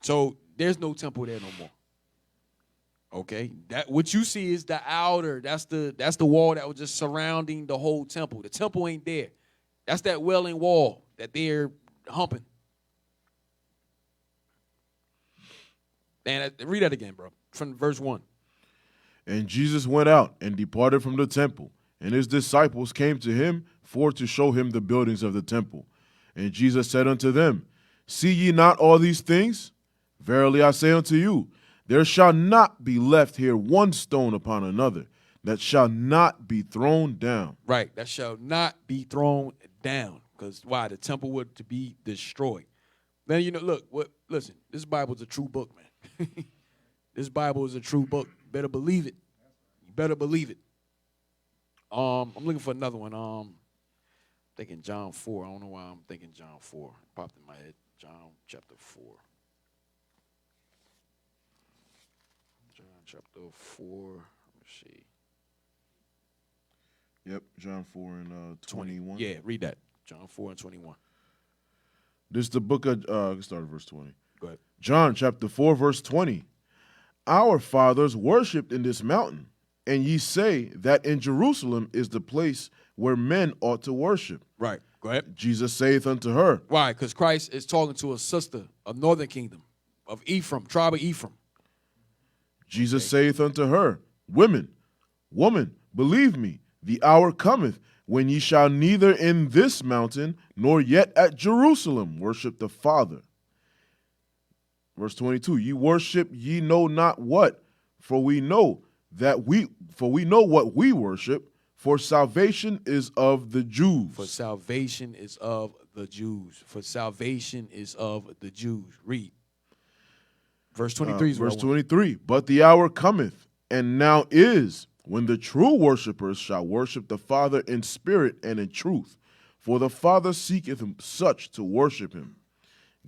So there's no temple there no more. Okay, that what you see is the outer. That's the wall that was just surrounding the whole temple. The temple ain't there. That's that Wailing Wall that they're humping. And read that again, bro, from verse 1. And Jesus went out and departed from the temple, and his disciples came to him for to show him the buildings of the temple. And Jesus said unto them, see ye not all these things? Verily I say unto you, there shall not be left here one stone upon another that shall not be thrown down. Right, that shall not be thrown down. Because why? The temple would to be destroyed. Man, you know, look, listen, this Bible is a true book, man. This Bible is a true book. You better believe it. You better believe it. I'm looking for another one. Thinking John 4. I don't know why I'm thinking John 4. It popped in my head. John chapter 4. John chapter 4. Let me see. Yep, John 4 and 21. Yeah, read that. John 4 and 21. This is the book of, let's start at verse 20. Go ahead. John chapter 4, verse 20. Our fathers worshipped in this mountain, and ye say that in Jerusalem is the place where men ought to worship. Right. Go ahead. Jesus saith unto her. Why? Because Christ is talking to a sister of northern kingdom, of Ephraim, tribe of Ephraim. Jesus saith unto her, woman, believe me, the hour cometh when ye shall neither in this mountain nor yet at Jerusalem worship the Father. Verse 22, ye worship ye know not what, for we know what we worship, for salvation is of the Jews. For salvation is of the Jews. For salvation is of the Jews. Read. Verse 23 is verse 23. But the hour cometh, and now is, when the true worshipers shall worship the Father in spirit and in truth. For the Father seeketh such to worship him.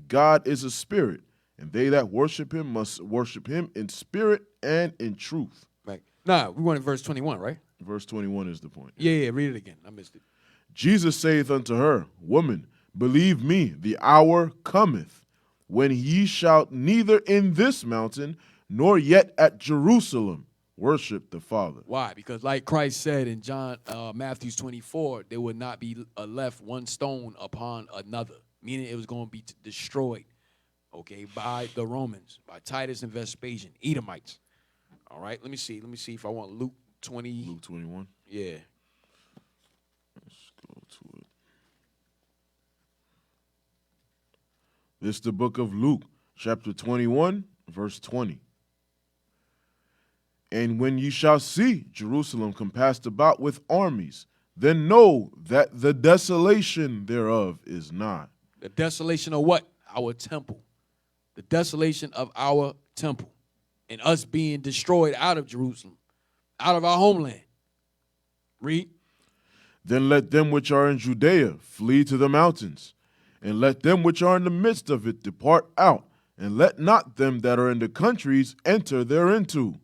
God is a spirit, and they that worship him must worship him in spirit and in truth. Right. Nah, we wanted verse 21, right? Verse 21 is the point. Yeah, read it again. I missed it. Jesus saith unto her, Woman, believe me, the hour cometh, when ye shall neither in this mountain, nor yet at Jerusalem, worship the Father. Why? Because like Christ said in Matthew 24, there would not be left one stone upon another, meaning it was going to be destroyed, okay, by the Romans, by Titus and Vespasian, Edomites. All right, let me see if I want Luke 20. Luke 21. Yeah. Let's go to it. This is the book of Luke, chapter 21, verse 20. And when ye shall see Jerusalem compassed about with armies, then know that the desolation thereof is nigh. The desolation of what? Our temple. The desolation of our temple. And us being destroyed out of Jerusalem, out of our homeland. Read. Then let them which are in Judea flee to the mountains, and let them which are in the midst of it depart out, and let not them that are in the countries enter thereinto.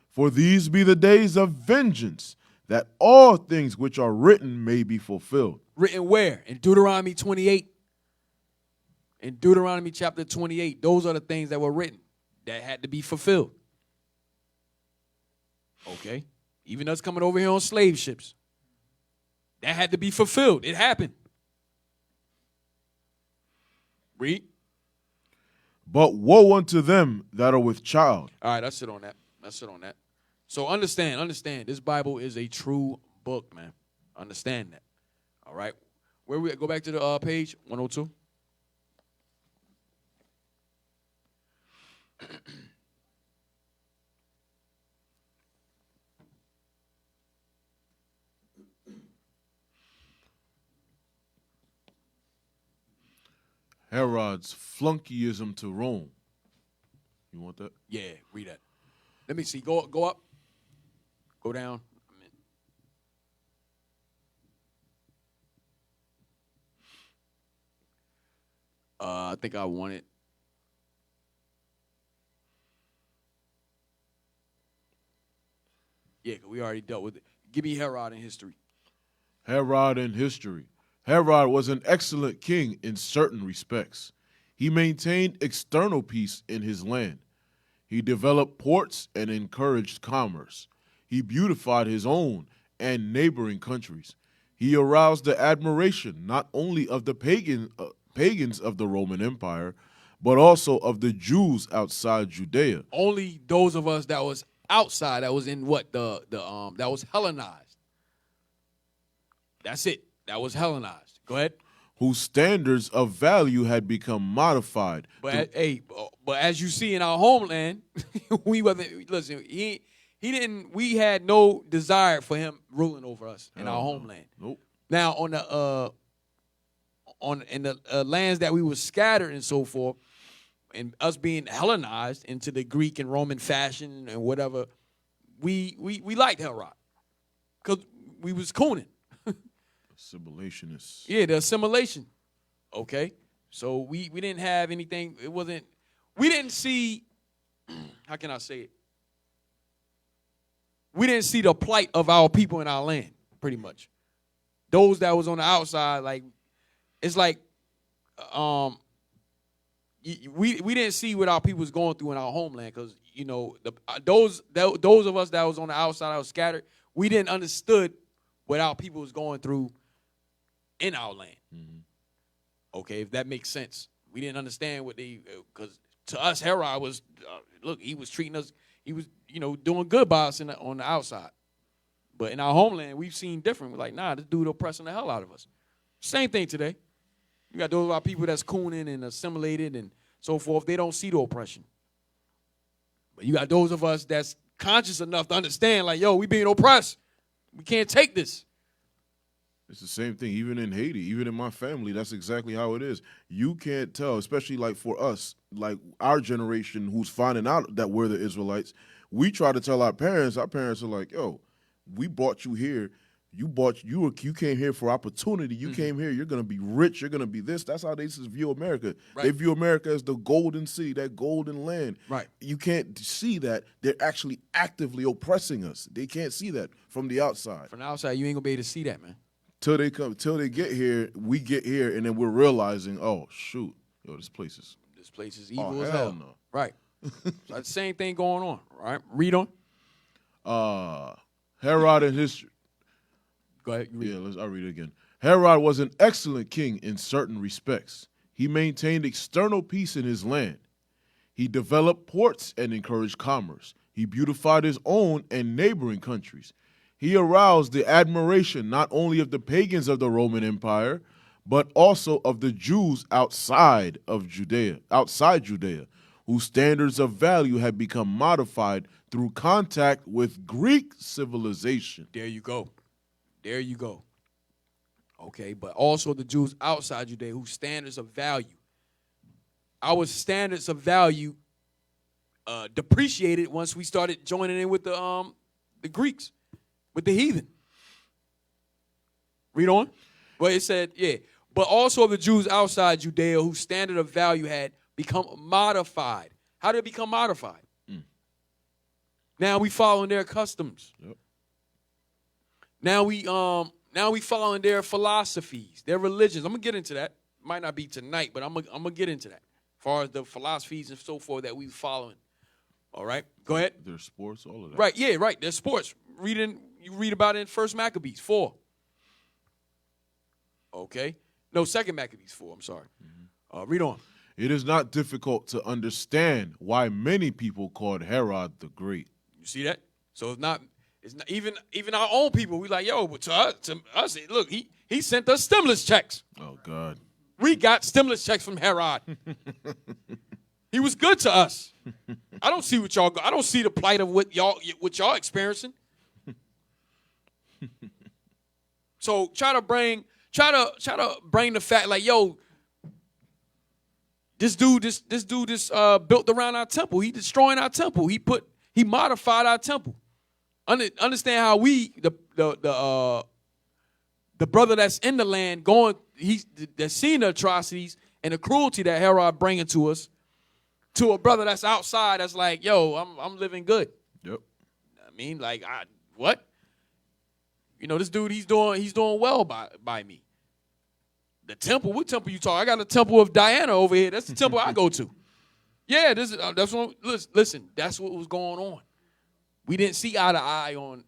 For these be the days of vengeance, that all things which are written may be fulfilled. Written where? In Deuteronomy 28. In Deuteronomy chapter 28, those are the things that were written that had to be fulfilled. Okay? Even us coming over here on slave ships. That had to be fulfilled. It happened. Read. But woe unto them that are with child. All right, that's it on that. So understand, this Bible is a true book, man. Understand that. All right. Where we go back to the page 102. Herod's flunkyism to Rome. You want that? Yeah, read that. Let me see. Go up. Go down. I think I want it. Yeah, 'cause we already dealt with it. Give me Herod in history. Herod in history. Herod was an excellent king in certain respects. He maintained external peace in his land. He developed ports and encouraged commerce. He beautified his own and neighboring countries. He aroused the admiration not only of the pagans of the Roman Empire, but also of the Jews outside Judea. Only those of us that was outside, that was in what that was Hellenized. That's it. That was Hellenized. Go ahead. Whose standards of value had become modified. But but as you see in our homeland, we wasn't. Listen, he didn't. We had no desire for him ruling over us in our homeland. Nope. Now on the lands that we were scattered and so forth, and us being Hellenized into the Greek and Roman fashion and whatever, we liked Herod because we was cooning. Assimilationists. Yeah, the assimilation. Okay. So we didn't have anything. It wasn't, we didn't see, how can I say it? We didn't see the plight of our people in our land, pretty much. Those that was on the outside, like, it's like, we didn't see what our people was going through in our homeland, because, you know, those of us that was on the outside, that was scattered, we didn't understood what our people was going through in our land. Mm-hmm. Okay, if that makes sense. We didn't understand what because to us, Herod was, look, he was treating us, he was, you know, doing good by us on the outside. But in our homeland, we've seen different. We're like, nah, this dude oppressing the hell out of us. Same thing today. You got those of our people that's cooning and assimilated and so forth. They don't see the oppression. But you got those of us that's conscious enough to understand, like, yo, we being oppressed. We can't take this. It's the same thing, even in Haiti, even in my family. That's exactly how it is. You can't tell, especially like for us, like our generation, who's finding out that we're the Israelites. We try to tell our parents. Our parents are like, "Yo, we brought you here. You came here for opportunity. You came here. You're gonna be rich. You're gonna be this." That's how they just view America. Right. They view America as the golden city, that golden land. Right. You can't see that they're actually actively oppressing us. They can't see that from the outside. From the outside, you ain't gonna be able to see that, man. Till they get here, we get here, and then we're realizing, oh shoot, yo, this place is evil as hell hell. no. Right. So the same thing going on. Right. Read on. Herod and his Go ahead. You read. I'll read it again. Herod was an excellent king in certain respects. He maintained external peace in his land. He developed ports and encouraged commerce. He beautified his own and neighboring countries. He aroused the admiration not only of the pagans of the Roman Empire, but also of the Jews outside Judea, whose standards of value had become modified through contact with Greek civilization. There you go. There you go. Okay, but also the Jews outside Judea, whose standards of value. Our standards of value depreciated once we started joining in with the Greeks, with the heathen. Read on. Well, it said, yeah. But also the Jews outside Judea, whose standard of value had become modified. How did it become modified? Now we following their customs. Yep. Now we following their philosophies, their religions. I'm gonna get into that. Might not be tonight, but I'm gonna get into that. As far as the philosophies and so forth that we following. All right, go ahead. Their sports, all of that. Right, yeah, right. Their sports. You read about it in 1 Maccabees 4. Okay, no, 2 Maccabees 4. I'm sorry. Read on. It is not difficult to understand why many people called Herod the Great. You see that? So it's not even our own people. We like, yo, but to us, look, he sent us stimulus checks. Oh God. We got stimulus checks from Herod. He was good to us. I don't see what y'all. I don't see the plight of what y'all experiencing. So try to bring the fact like, yo, this dude built around our temple. He destroying our temple. He modified our temple. Understand how we the brother that's in the land that's seeing the atrocities and the cruelty that Herod bringing to us, to a brother that's outside that's like, yo, I'm living good. Yep. I mean, like, what? You know, this dude, he's doing well by me. The temple, what temple you talking? I got the temple of Diana over here. That's the temple I go to. Yeah, that's what. Listen, that's what was going on. We didn't see eye to eye on,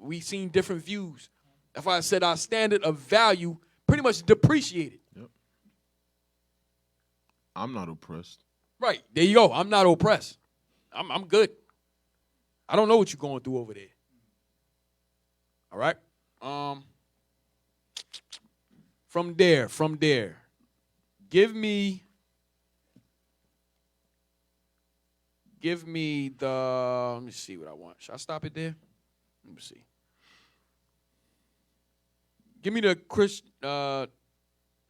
we seen different views. That's why I said our standard of value pretty much depreciated. Yep. I'm not oppressed. Right. There you go. I'm not oppressed. I'm good. I don't know what you're going through over there. All right. From there. Give me the, let me see what I want. Should I stop it there? Let me see. Give me the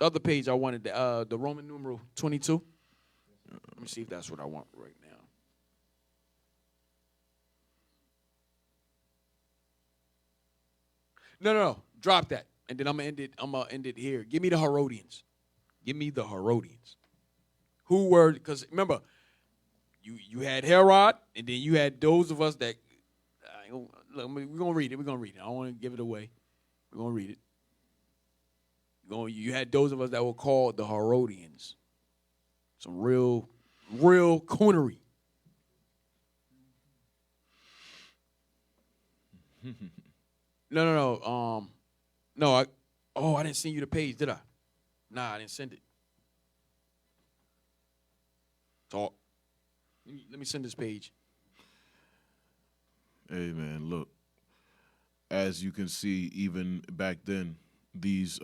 other page I wanted, the Roman numeral 22. Let me see if that's what I want right now. No. Drop that. And then I'm gonna end it here. Give me the Herodians. Who were, because remember, you had Herod, and then you had those of us that look, we're gonna read it. I don't want to give it away. We're gonna read it. You had those of us that were called the Herodians. Some real coonery. No. I didn't send you the page, did I? Nah, I didn't send it. Talk. Let me send this page. Hey, man, look. As you can see, even back then, these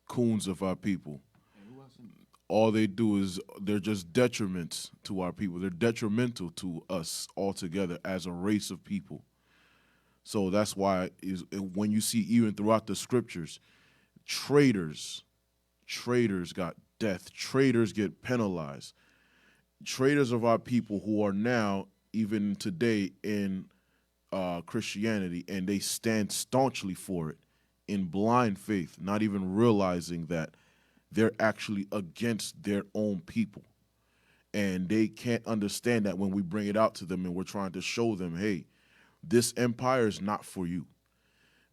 coons of our people all they do is they're just detriments to our people. They're detrimental to us altogether as a race of people. So that's why when you see even throughout the scriptures, traitors got death. Traitors get penalized. Traitors of our people who are now, even today, in Christianity, and they stand staunchly for it in blind faith, not even realizing that they're actually against their own people. And they can't understand that when we bring it out to them and we're trying to show them, hey, this empire is not for you.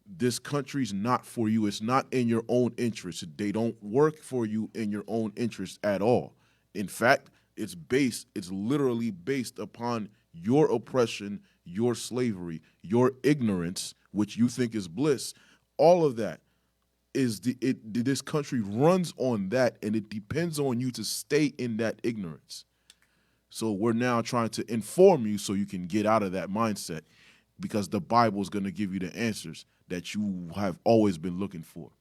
This country's not for you. It's not in your own interest. They don't work for you in your own interest at all. In fact, it's literally based upon your oppression, your slavery, your ignorance, which you think is bliss. All of that is this country runs on that, and it depends on you to stay in that ignorance. So we're now trying to inform you so you can get out of that mindset, because the Bible is going to give you the answers that you have always been looking for.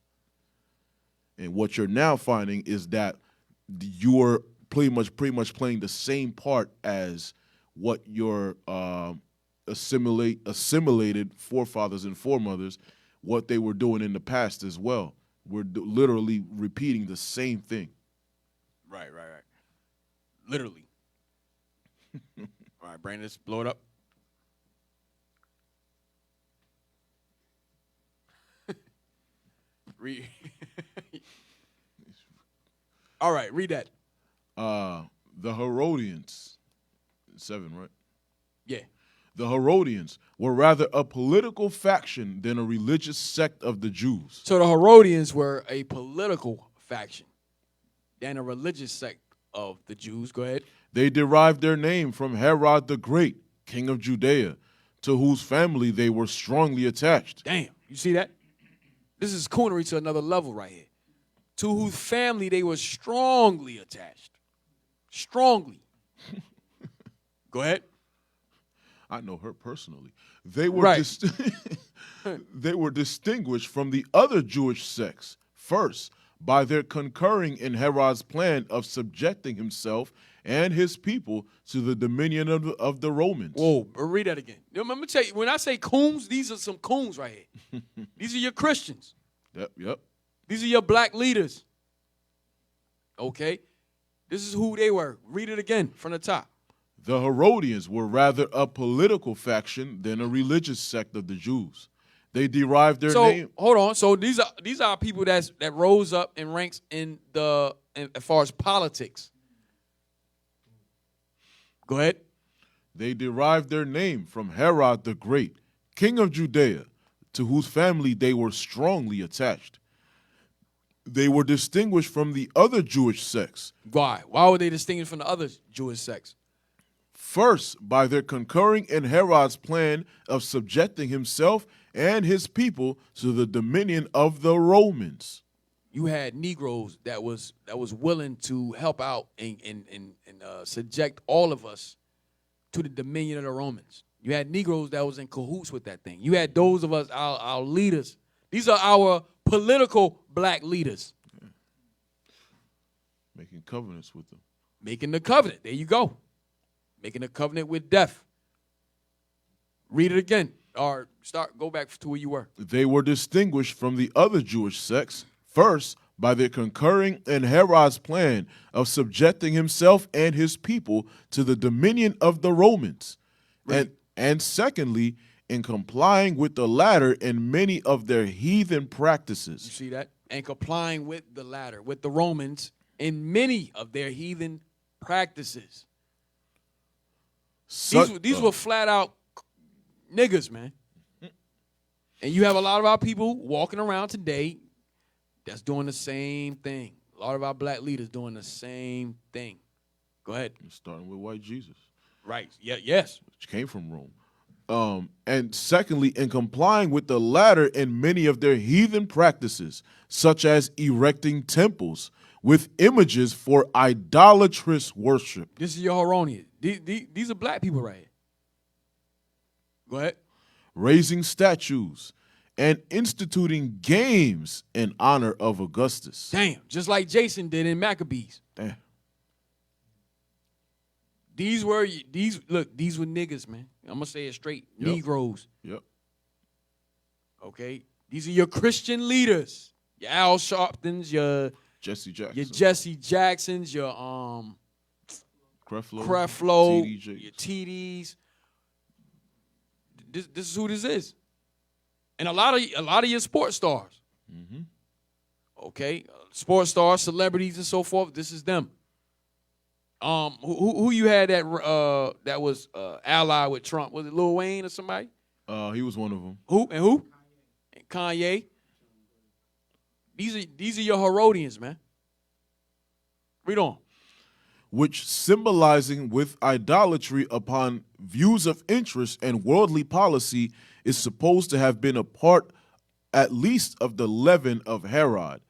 And what you're now finding is that you're pretty much playing the same part as what your assimilated forefathers and foremothers, what they were doing in the past as well. We're literally repeating the same thing. Right. Literally. All right, Brandon, let's blow it up. Read. All right, read that. The Herodians, 7, right? Yeah. The Herodians were rather a political faction than a religious sect of the Jews. So the Herodians were a political faction than a religious sect of the Jews. Go ahead. They derived their name from Herod the Great, king of Judea, to whose family they were strongly attached. Damn, you see that? This is coonery to another level right here. To whose family they were strongly attached. Strongly. Go ahead. I know her personally. They were Right. they were distinguished from the other Jewish sects, first, by their concurring in Herod's plan of subjecting himself and his people to the dominion of the Romans. Whoa, read that again. Let me tell you, when I say coons, these are some coons right here. These are your Christians. Yep. These are your black leaders. Okay? This is who they were. Read it again from the top. The Herodians were rather a political faction than a religious sect of the Jews. They derived their name. So hold on. So these are people that rose up in ranks as far as politics. Go ahead. They derived their name from Herod the Great, king of Judea, to whose family they were strongly attached. They were distinguished from the other Jewish sects. Why? Why were they distinguished from the other Jewish sects? First, by their concurring in Herod's plan of subjecting himself and his people to the dominion of the Romans. You had Negroes that was willing to help out and subject all of us to the dominion of the Romans. You had Negroes that was in cahoots with that thing. You had those of us, our leaders. These are our political black leaders. Yeah. Making covenants with them. Making the covenant. There you go. Making a covenant with death. Read it again. Or go back to where you were. They were distinguished from the other Jewish sects, first, by their concurring in Herod's plan of subjecting himself and his people to the dominion of the Romans. Right. And secondly, in complying with the latter in many of their heathen practices. You see that? And complying with the latter, with the Romans, in many of their heathen practices. These were flat out niggas, man. And you have a lot of our people walking around today that's doing the same thing. A lot of our black leaders doing the same thing. Go ahead. Starting with white Jesus. Right. Yeah. Yes. Which came from Rome. And secondly, in complying with the latter in many of their heathen practices, such as erecting temples with images for idolatrous worship. This is your Herodians. These are black people right here. Go ahead. Raising statues and instituting games in honor of Augustus. Damn, just like Jason did in Maccabees. Damn. These were niggas, man. I'm gonna say it straight. Yep. Negroes. Yep. Okay? These are your Christian leaders. Your Al Sharptons, your Jesse Jackson. Your Jesse Jacksons, your Creflo, your TDs. This is who this is. And a lot of your sports stars. Mm-hmm. Okay? Sports stars, celebrities, and so forth. This is them. Who you had that was allied with Trump? Was it Lil Wayne or somebody? He was one of them. Who? And Kanye. These are your Herodians, man. Read on. Which symbolizing with idolatry upon views of interest and worldly policy is supposed to have been a part at least of the leaven of Herod,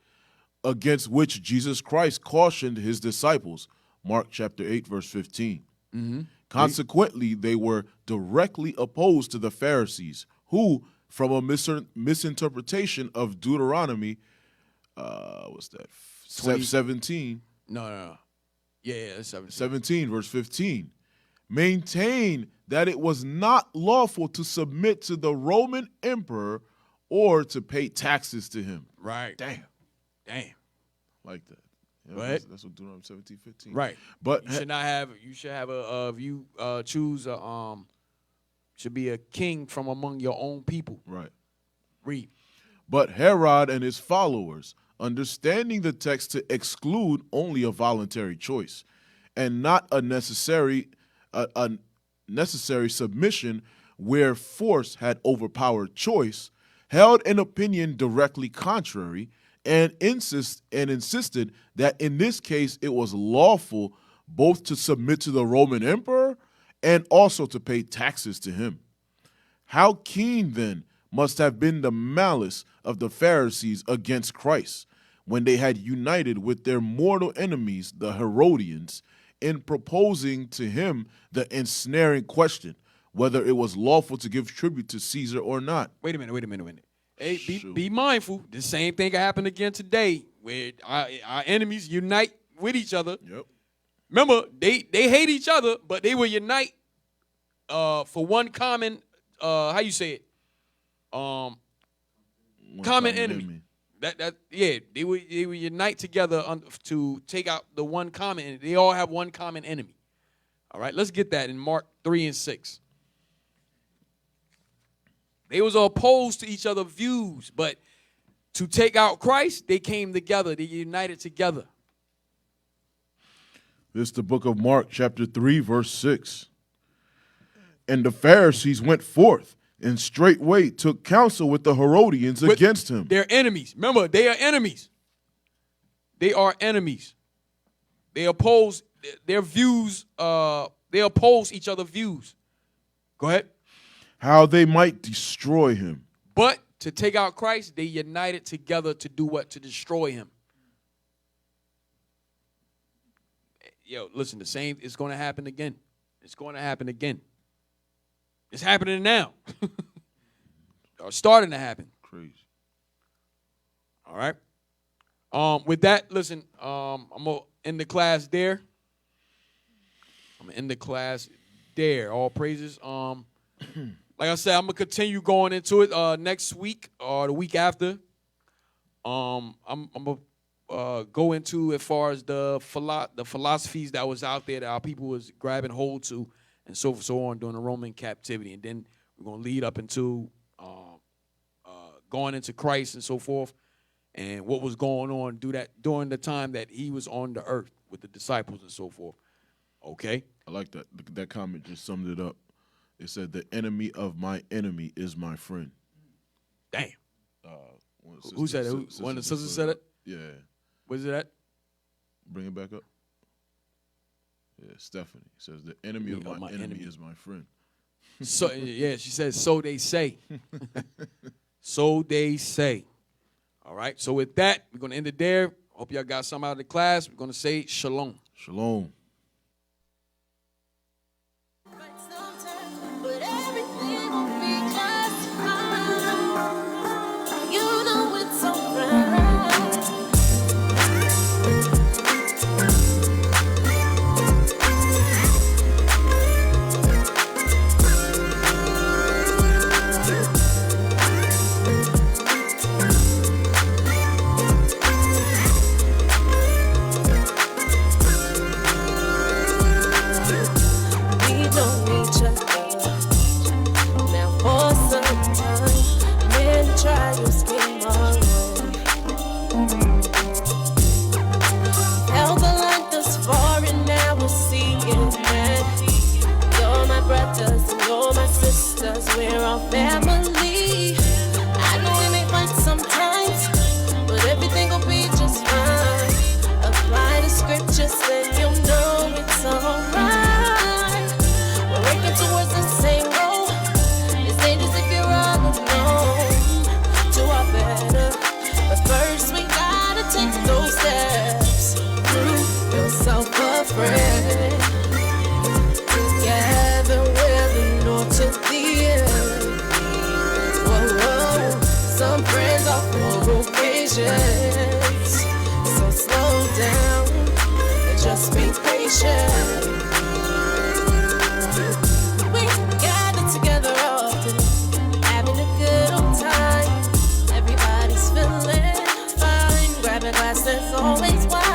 against which Jesus Christ cautioned his disciples. Mark chapter 8, verse 15. Mm-hmm. Consequently, they were directly opposed to the Pharisees, who, from a misinterpretation of Deuteronomy, what's that? 17. No. Yeah, it's 17. 17, verse 15. Maintain that it was not lawful to submit to the Roman emperor or to pay taxes to him. Right. Damn. Like that. Yeah, Right. That's what Deuteronomy 17, 15. Right. But You should have choose should be a king from among your own people. right. Read. But Herod and his followers, understanding the text to exclude only a voluntary choice and not a necessary submission where force had overpowered choice, held an opinion directly contrary and insisted that in this case it was lawful both to submit to the Roman emperor and also to pay taxes to him. How keen then must have been the malice of the Pharisees against Christ when they had united with their mortal enemies, the Herodians, in proposing to him the ensnaring question whether it was lawful to give tribute to Caesar or not. Wait a minute. Hey, be mindful. The same thing can happen again today, where our enemies unite with each other. Yep. Remember, they hate each other, but they will unite for one common how you say it? Common enemy. They would unite together to take out the one common enemy. They all have one common enemy. All right, let's get that in Mark 3 and 6. They was opposed to each other's views, but to take out Christ, they came together. They united together. This is the book of Mark, chapter 3, verse 6. And the Pharisees went forth and straightway took counsel with the Herodians against him. They're enemies. Remember, they are enemies. They are enemies. They oppose their views. They oppose each other's views. Go ahead. How they might destroy him. But to take out Christ, they united together to do what? To destroy him. Yo, listen, the same is going to happen again. It's going to happen again. It's happening now. Or starting to happen. Crazy. All right. With that, listen, I'm going to end the class there. All praises. Like I said, I'm going to continue going into it next week or the week after. I'm going to go into as far as the philosophies that was out there that our people was grabbing hold to and so on during the Roman captivity. And then we're going to lead up into going into Christ and so forth and what was going on during the time that he was on the earth with the disciples and so forth. Okay? I like that. That comment just summed it up. It said, the enemy of my enemy is my friend. Damn. Sister, Who said it? One of the sisters said it? Yeah. Where's it at? Bring it back up. Yeah, Stephanie says, the enemy of my enemy is my friend. So yeah, she says, so they say. So they say. All right. So with that, we're going to end it there. Hope y'all got something out of the class. We're going to say shalom. Shalom. But everything will be just fine. You know it's alright. patience. So slow down and just be patient. We gather together often, having a good old time. Everybody's feeling fine. Grab a glass, there's always wine.